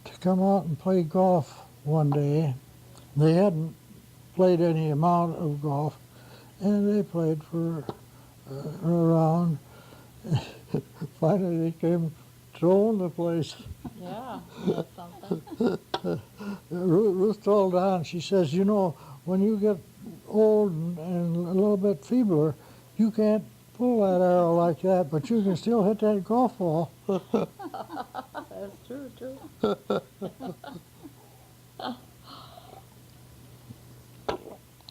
to come out and play golf one day. They hadn't played any amount of golf, and they played for a round. Finally, they came to own the place. yeah, that's something. Ruth told Don, she says, you know, when you get old and a little bit feebler, you can't pull that arrow like that, but you can still hit that golf ball. That's true, too.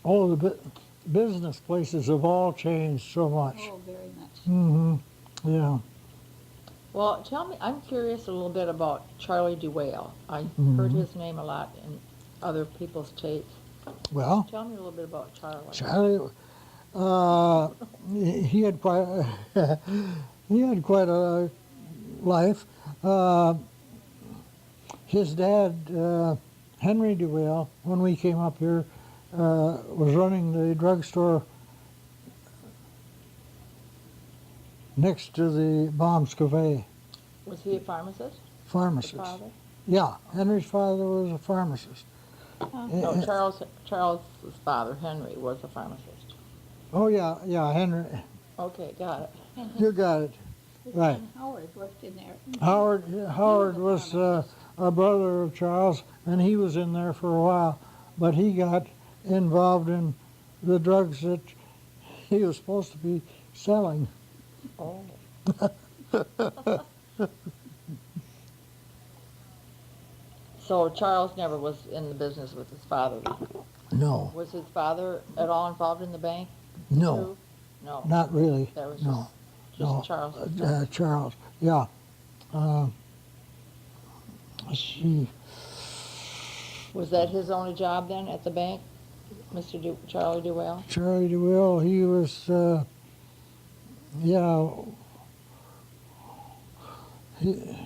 Oh, the business places have all changed so much. Oh, very much. Hmm. Yeah. Well, tell me, I'm curious a little bit about Charlie DeWale. I heard his name a lot in other people's tapes. Well, Tell me a little bit about Charlie. Charlie, he had quite he had quite a life. His dad, Henry DeWale, when we came up here, was running the drugstore next to the Baum's Cafe. Was he a pharmacist? Pharmacist. The father? Yeah, Henry's father was a pharmacist. No, Charles's father, Henry, was a pharmacist. Oh yeah, Henry. Okay, got it. And You his, got it. his Right. son Howard worked in there. Howard was a brother of Charles, and he was in there for a while, but he got involved in the drugs that he was supposed to be selling. Oh. So Charles never was in the business with his father. No, Was his father at all involved in the bank? no, too? No. not really. That was No, just no. Charles. Charles, yeah. She, Was that his only job then at the bank, Charlie DeWale? Charlie DeWill, he was, yeah, he,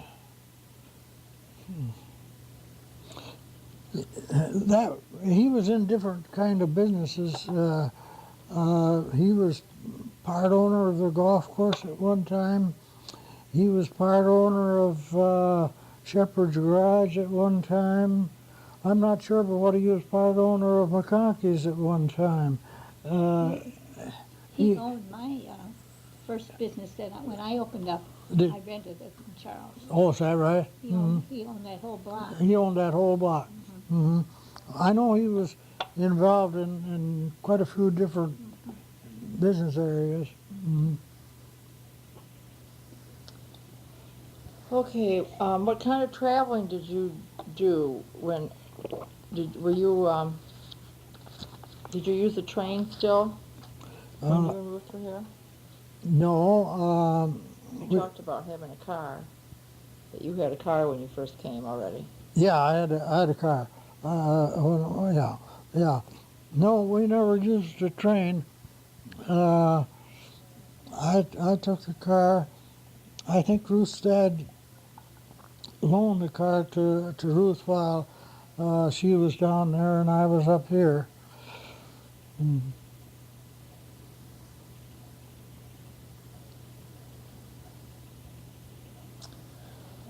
That he was in different kind of businesses. He was part owner of the golf course at one time. He was part owner of Shepherd's Garage at one time. I'm not sure, but what he was part owner of McConkey's at one time. He He- owned my first business that when I opened up, Did- I rented it from Charles. Oh, is that right? He owned that whole block. He owned that whole block. Hmm. I know he was involved in quite a few different business areas. Okay, what kind of traveling did you do when, did you use the train still when you Uh, and Ruth were here? no, You we- talked about having a car, that you had a car when you first came already. yeah, I had a car. Yeah. No, we never used the train. I took the car. I think Ruth's dad loaned the car to Ruth while she was down there and I was up here. Mm.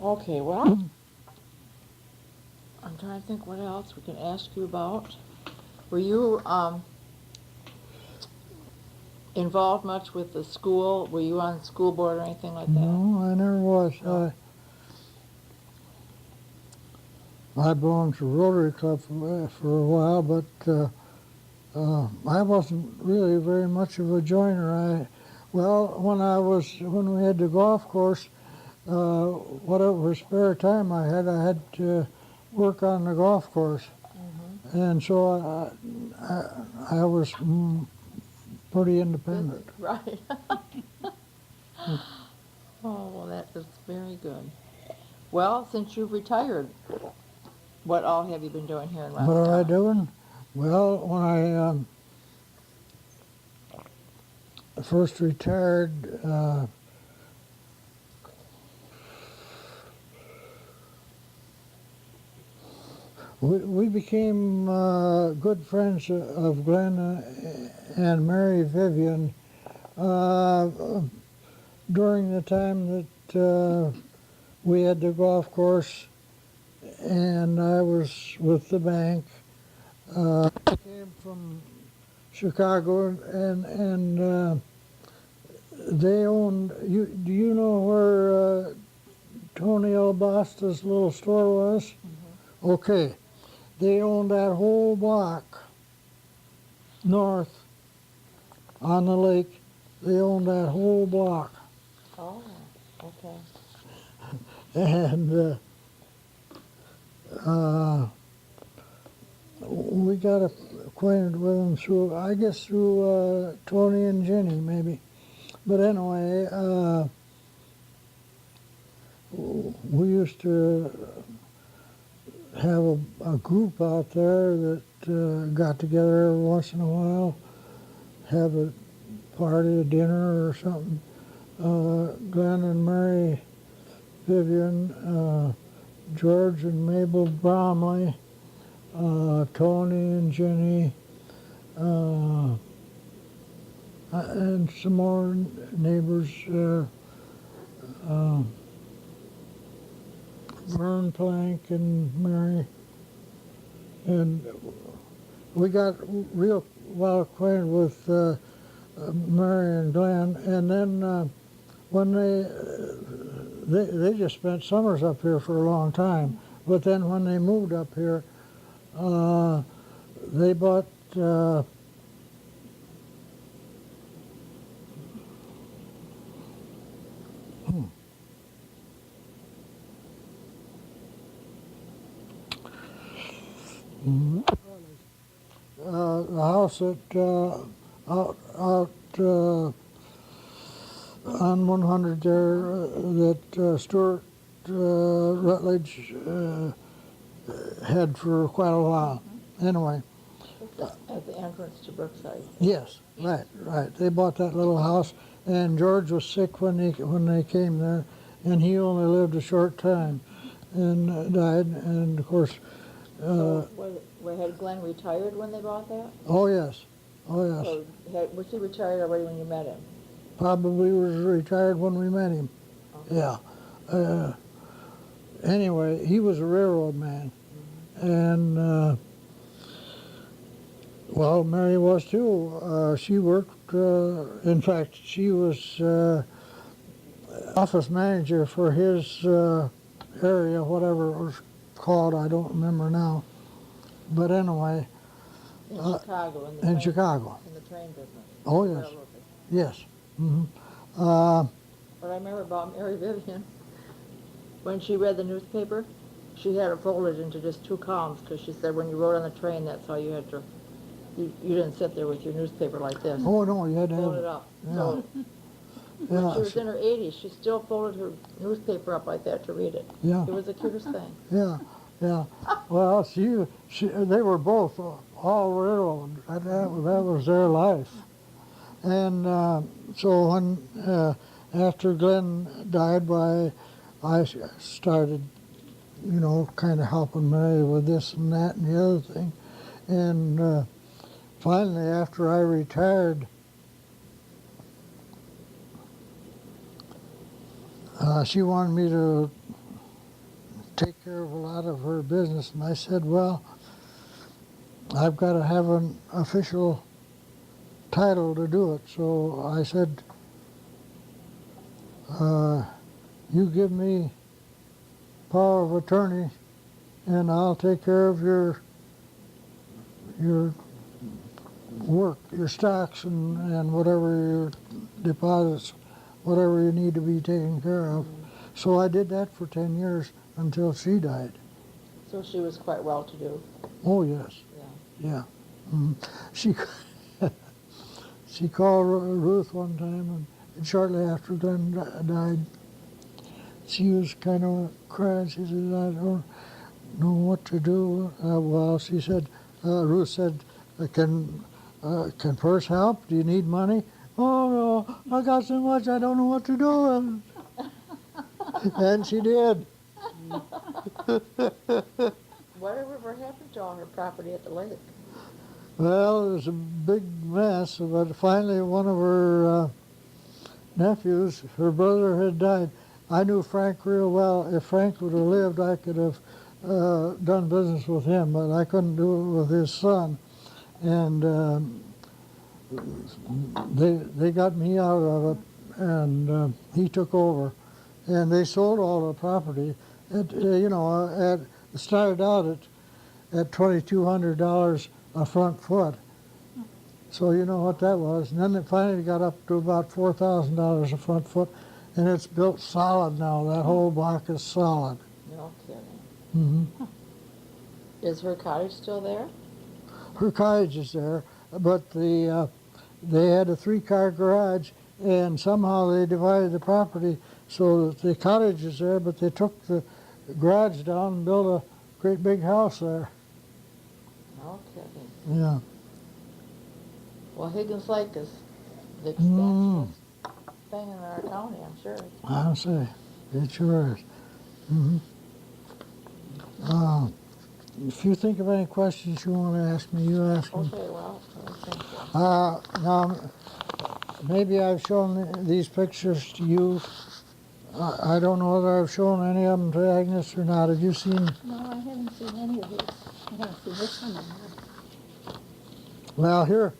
Okay, well, I'm trying to think what else we can ask you about. Were you involved much with the school? Were you on the school board or anything like that? No, I never was. No. I belonged to Rotary Club for a while, but I wasn't really very much of a joiner. When we had the golf course, whatever spare time I had to work on the golf course, and so I was pretty independent. Right. Oh, well, that is very good. Well, since you've retired, what all have you been doing here in What am I Roscommon? doing? Well, when I first retired, we became good friends of Glenn and Mary Vivian during the time that we had the golf course and I was with the bank. I came from Chicago and they owned, do you know where Tony Albasta's little store was? Okay. They owned that whole block north on the lake. They owned that whole block. Oh, okay. And we got acquainted with them through Tony and Jenny, maybe. But anyway, we used to have a group out there that got together every once in a while, have a party, a dinner or something. Glenn and Mary Vivian, George and Mabel Bromley, Tony and Jenny, and some more neighbors, Vern Plank and Mary. And we got real well acquainted with Mary and Glenn. And then when they just spent summers up here for a long time. But then when they moved up here, they bought the house out on 100 there that Stuart Rutledge had for quite a while. Anyway, At the entrance to Brookside. yes, right. They bought that little house, and George was sick when they came there, and he only lived a short time and died. And of course, So, had Glenn retired when they bought that? Oh, yes. Oh, yes. So, was he retired already when you met him? Probably was retired when we met him. Okay. Yeah. Anyway, he was a railroad man. And, well, Mary was too. She worked, in fact, she was office manager for his area, whatever it was called, I don't remember now. But anyway, In Chicago, in Chicago. in the train business. Oh, the yes. railroad business. Yes. Hmm. What I remember about Mary Vivian, when she read the newspaper, she had it folded into just two columns because she said when you rode on the train, that's how you had to. You didn't sit there with your newspaper like this. Oh, no, you had to Fold have it up. Yeah. So when Yeah, she was in her 80s, she still folded her newspaper up like that to read it. yeah, It was the cutest thing. yeah, yeah. Well, they were both all railroad. That was their life. And so when after Glenn died, I started, kind of helping Mary with this and that and the other thing. And finally, after I retired, she wanted me to take care of a lot of her business, and I said, well, I've got to have an official title to do it. So I said, you give me power of attorney and I'll take care of your work, your stocks and whatever your deposits, whatever you need to be taken care of. So I did that for 10 years until she died. So she was quite well to do. Oh, yes. Yeah. Yeah. She she called Ruth one time, and shortly after Glenn died, she was kind of crying. She said, I don't know what to do. Well, she said, Ruth said, can Percy help? Do you need money? Oh, no, I got so much I don't know what to do. And she did. Whatever happened to all her property at the lake? Well, it was a big mess, but finally one of her nephews, her brother had died. I knew Frank real well. If Frank would have lived, I could have done business with him, but I couldn't do it with his son. And they got me out of it, and he took over. And they sold all the property. It started out at $2,200 a front foot. So you know what that was. And then it finally got up to about $4,000 a front foot, and it's built solid now. That whole block is solid. No kidding. Hmm. Is her cottage still there? Her cottage is there, but they had a 3-car garage, and somehow they divided the property so that the cottage is there, but they took the garage down and built a great big house there. No kidding. Yeah. Well, Higgins Lake is the Mm. expansionist thing in our county, I'm sure. I'll say, it sure is. Hmm. If you think of any questions you want to ask me, you ask me. Okay, well, I think Now, maybe I've shown these pictures to you. I don't know whether I've shown any of them to Agnes or not. Have you seen? No, I haven't seen any of these. I haven't seen this one. Well,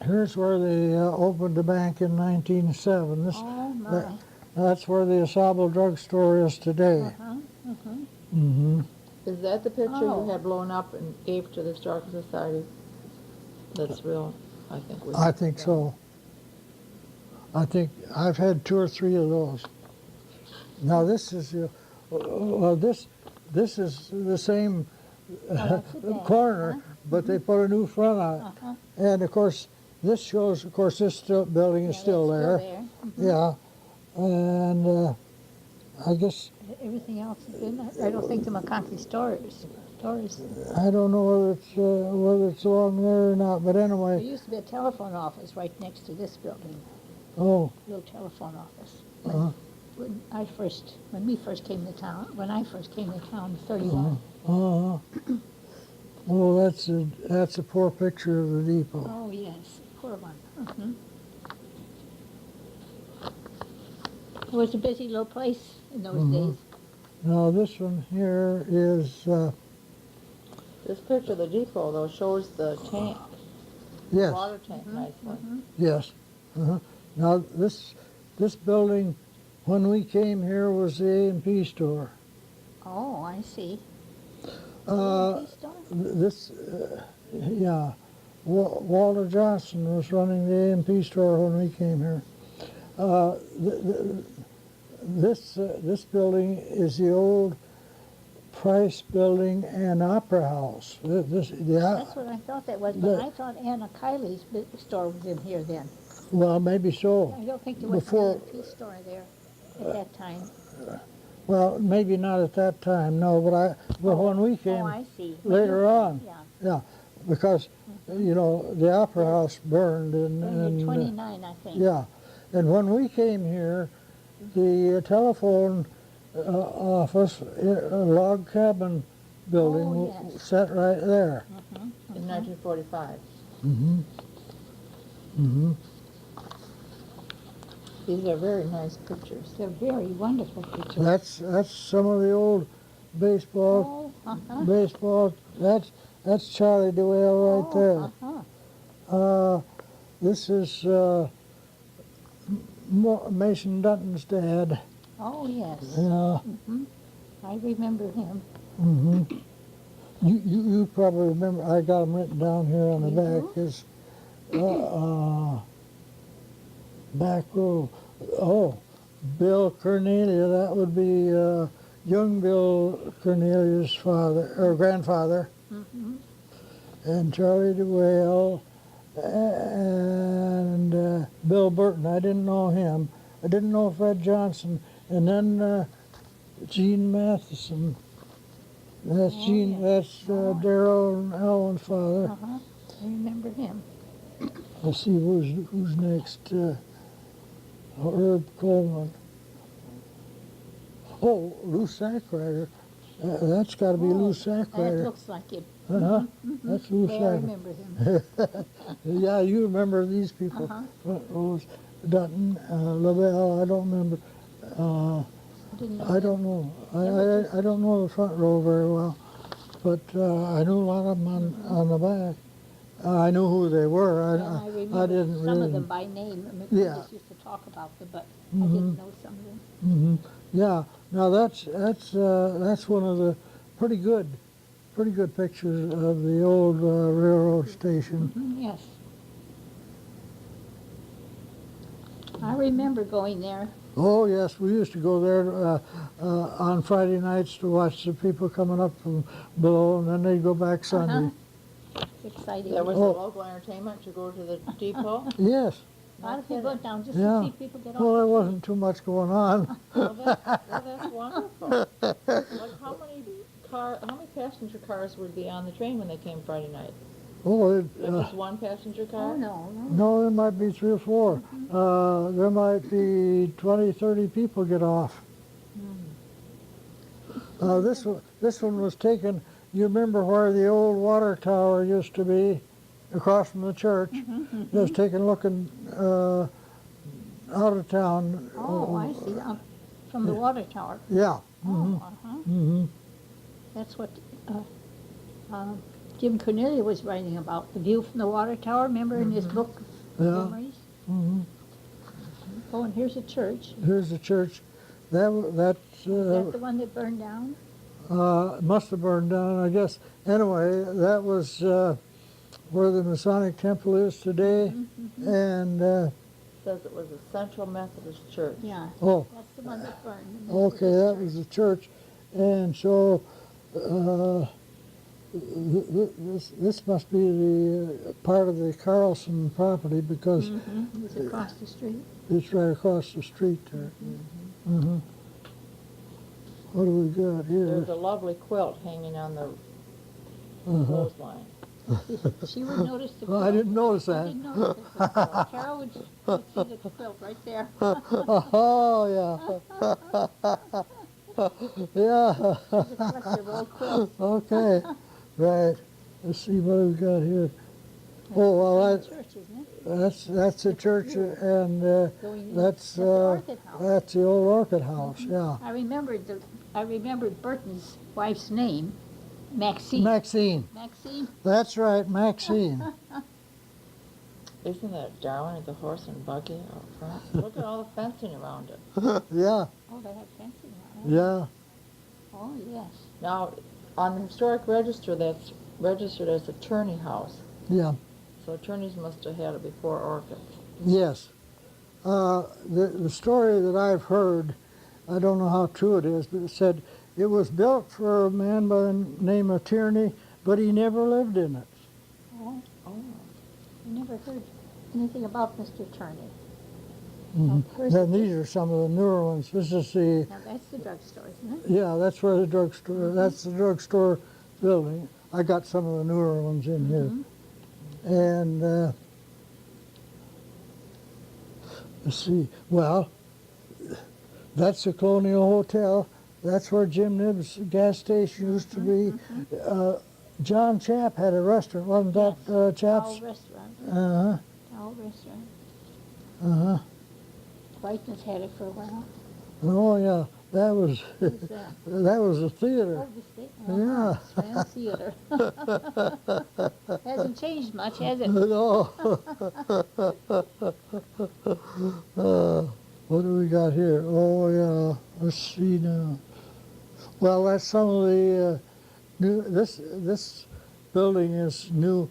here's where they opened the bank in 1907. Oh, my. That's where the Asable drugstore is today. Uh-huh, uh-huh. Mm-hmm. Is that the picture Oh. you had blown up and gave to the Historical Society? That's real, I think. I think so. I think I've had 2 or 3 of those. Now this is this is the same that's the bank, corner, huh? but they put a new front on it. Uh-huh. And of course, this shows. Of course, this building is Yeah, still that's there. Mhm. Yeah, and I guess Everything else is in there. I don't think the McConkey stores. I don't know whether it's along there or not. But There anyway, used to be a telephone office right next to this building, oh, little telephone office. uh, when we first came to town, when I first came to town, 31. Uh, oh, that's a poor picture of the depot. Oh, yes, poor one. It was a busy little place in those days. Now this one here is, This picture of the depot, though, shows the tank, yes, water tank nicely. yes. Now this building, when we came here, was the A&P store. Oh, I see. Uh, Peace store? this, yeah, Walter Johnson was running the A&P store when we came here. This building is the old Price Building and Opera House. That's what I thought that was, but I thought Anna Kiley's store was in here then. Well, maybe so. I don't think there was Before- an A&P store there at that time. Well, maybe not at that time, no, but when we came Oh, I see. later on, Yeah. yeah, because, you know, the Opera House burned In and 29, I think. yeah, and when we came here, the telephone office, a log cabin building, Oh, yes. sat right there. In 1945. These are very nice pictures. They're very wonderful pictures. That's some of the old baseball. Oh, Baseball. That's Charlie DeWale right there. This is Mason Dutton's dad. Oh, yes. Yeah. I remember him. You probably remember. I got them written down here on the You back. Is back row. Oh, Bill Cornelia. That would be young Bill Cornelia's father or grandfather. And Charlie DeWale and Bill Burton. I didn't know him. I didn't know Fred Johnson. And then Gene Matheson. That's Oh, Gene. yeah. That's Darrell and Ellen's father. I remember him. Let's see who's next. Herb Coleman. Oh, Lou Sackrider. That's got to be Lou That Sackrider. looks like him. That's Lou Yeah, I Sackrider. remember him. Yeah, you remember these people. Front rows. Dutton, LaBelle, I don't remember. Didn't know I him. don't know. I don't know the front row very well, but I knew a lot of them on the back. I knew who they were. And I remember didn't some really. of them by name. I mean, we Yeah. just used to talk about them, but I didn't know some of them. Yeah. Now that's one of the pretty good pictures of the old railroad station. Yes. I remember going there. Oh yes, we used to go there on Friday nights to watch the people coming up from below, and then they'd go back Sunday. It's exciting. There was Oh. the local entertainment to go to the depot. Yes. A lot of people go down just Yeah. to see people get off. Well, there wasn't too much going on. Well, that's wonderful. Like how many passenger cars would be on the train when they came Friday night? Oh, Like just one passenger car? Oh, no. no, there might be 3 or 4. There might be 20, 30 people get off. This one was taken. You remember where the old water tower used to be, across from the church? It was taken looking out of town. Oh, I see. From the water tower. Yeah. Oh, That's what Jim Cornelia was writing about, the view from the water tower, remember in his book, Yeah. Memories? Oh, and here's a church. Here's the church. That's Is that the one that burned down? must have burned down, I guess. Anyway, that was where the Masonic Temple is today. And, Says it was a Central Methodist Church. Yeah, oh, that's the one that burned. the okay, Methodist that was the church. And so this must be the part of the Carlson property because church. It was across the street. it's right across the street there. What do we got here? There's a lovely quilt hanging on the clothesline. She would notice the Well, quilt. I didn't notice I that. didn't notice the quilt. Carol would see the quilt right there. Oh, yeah. Yeah. The collection of old quilts. Okay, right. Let's see what we've got here. Oh, well, That's the church, isn't it? that's the church, and Going in. that's the Orchid House. that's the old Orchid House. Yeah. I remembered Burton's wife's name, Maxine. Maxine. Maxine. That's right, Maxine. Isn't that darling, the horse and buggy out front? Look at all the fencing around it. Yeah, Oh, they had fencing on it. yeah. Oh, yes. Now, on the historic register, that's registered as attorney house. Yeah. So attorneys must have had it before Orchids. Yes. The story that I've heard, I don't know how true it is, but it said it was built for a man by the name of Tierney, but he never lived in it. Oh, I never heard anything about Mr. Turney. Mhm. Where's Then the- these are some of the newer ones. This is the, Now, that's the drugstore, isn't it? yeah, that's where the drugstore, that's the drugstore building. I got some of the newer ones in here. And let's see, well, that's the Colonial Hotel. That's where Jim Nibb's gas station used to be. John Chapp had a restaurant, wasn't that Towel Chapp's? restaurant. Uh-huh, Towel restaurant. uh-huh. Whiteness had it for a while. Oh, yeah, that was, Who's that? that was a theater. Oh, the state. Yeah. Strand Theater. Hasn't changed much, has it? No. What do we got here? Oh, yeah, let's see now. Well, that's some of the new, this building is new.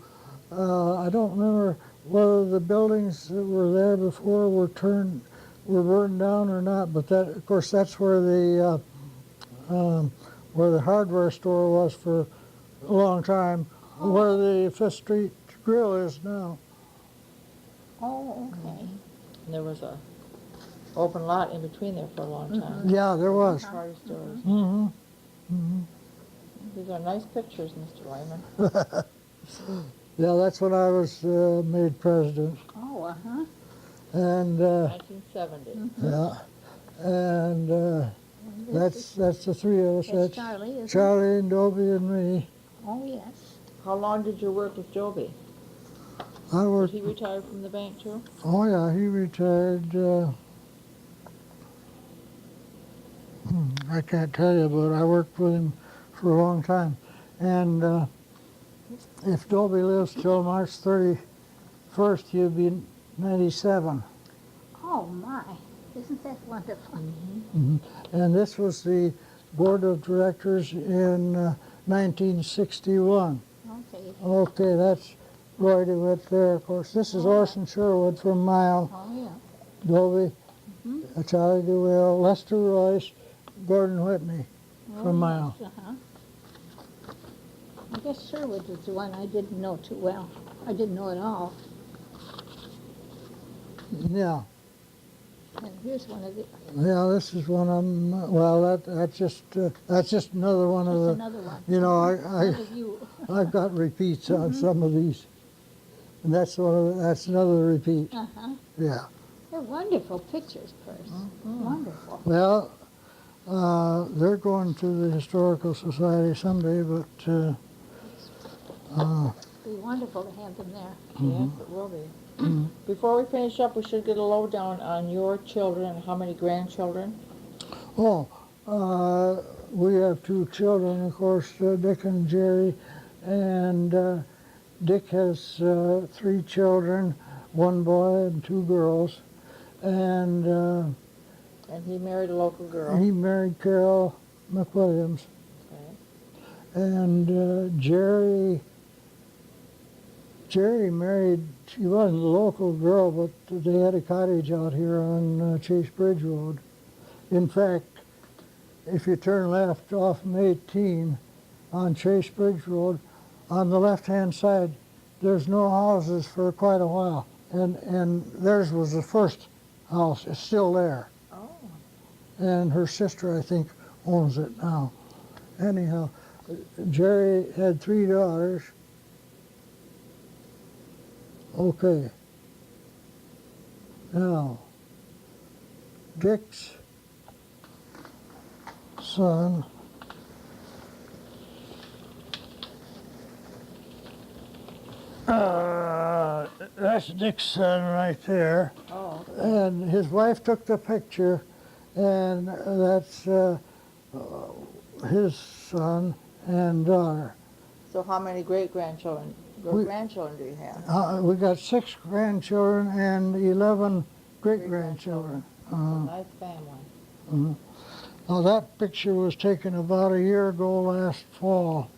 I don't remember whether the buildings that were there before were burned down or not, but that, of course, that's where the hardware store was for a long time, where the Fifth Street Grill is now. Oh, okay. And there was a open lot in between there for a long time. Yeah, there was. Party stores. Mm-hmm. These are nice pictures, Mr. Lehman. Yeah, that's when I was made president, Oh, uh-huh. and 1970. yeah, and that's the three of us. That's Charlie, isn't it? Charlie and Dobie and me. Oh, yes. How long did you work with Joby? I Did worked. he retire from the bank too? Oh yeah, he retired. I can't tell you, but I worked with him for a long time. And if Dobie lives till March 31st, he'll be 97. Oh, my. Isn't that wonderful? And this was the board of directors in 1961. Okay. Okay, that's Roy DeWitt there, of course. This is Orson Sherwood from Mile, Oh, yeah. Dobie, Charlie DeWitt, Lester Royce, Gordon Whitney from Mile. Yes, uh-huh. I guess Sherwood was the one I didn't know too well. I didn't know at all. Yeah, And here's one of the, yeah, this is one of them. Well, that's just another one of that's the, another one. you know, Another view. I've got repeats on some of these. And that's another repeat, Uh-huh. yeah. They're wonderful pictures, Percy. Wonderful. Well, they're going to the Historical Society someday, but It'd be wonderful to have them there. Yes, it will be. Before we finish up, we should get a lowdown on your children and how many grandchildren. we have two children, of course, Dick and Jerry, and Dick has 3 children, 1 boy and 2 girls, and And he married a local girl. he married Carol McWilliams, Okay. and Jerry married, she wasn't a local girl, but they had a cottage out here on Chase Bridge Road. In fact, if you turn left off from 18 on Chase Bridge Road, on the left-hand side, there's no houses for quite a while. And theirs was the first house. It's still there. Oh. And her sister, I think, owns it now. Anyhow, Jerry had 3 daughters, Okay. Now, Dick's son that's Dick's son right there. Oh, And his wife took the picture, and that's his son and daughter. so how many great-grandchildren, We- grandchildren do you have? We got 6 grandchildren and 11 great-grandchildren. Nice family. Now that picture was taken about a year ago last fall.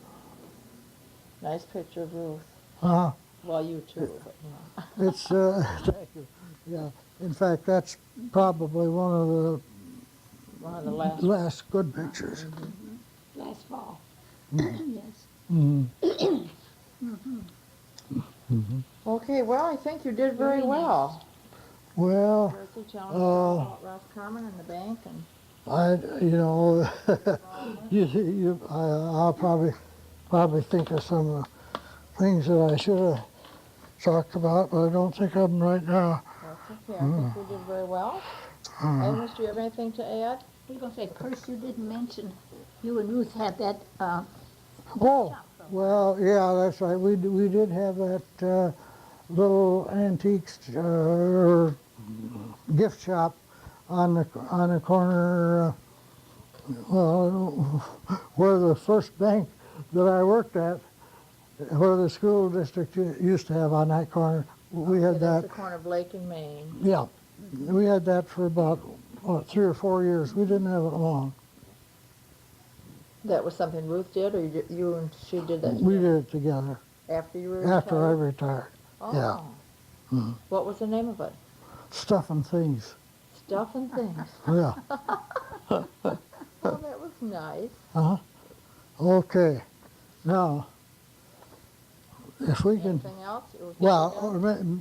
Nice picture of Ruth. Uh, Well, you too, but you know. it's, thank you. Yeah, in fact, that's probably one of One of the the last. last good pictures. Last fall. Mm-hmm. Yes. Okay, well, I think you did very Very well. Well, Percy, telling us all about Roscommon and the bank and I'll probably think of some of the things that I should have talked about, but I don't think of them right now. that's okay. I think we did very well. Agnes, do you have anything to add? I was going to say, Percy, you didn't mention you and Ruth had that Oh, shop for a while. well, yeah, that's right. We did have that little antiques gift shop on the corner. Where the first bank that I worked at, where the school district used to have on that corner, we Okay, had that's that. the corner of Lake and Main. Yeah, we had that for about 3 or 4 years. We didn't have it long. That was something Ruth did, or you and she did that We together? did it together After you were after I retired? retired. Yeah. Oh. What was the name of it? Stuff and things. Stuff and Things. Yeah. Oh, that was nice. Okay. Now, if we can, Anything else? It was well, good?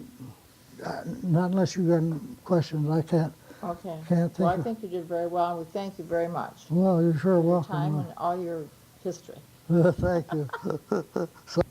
not unless you got questions, I can't Okay. think Well, I of- think you did very well, and we thank you very much Well, you're sure for your time welcome. and all your history. Thank you. So,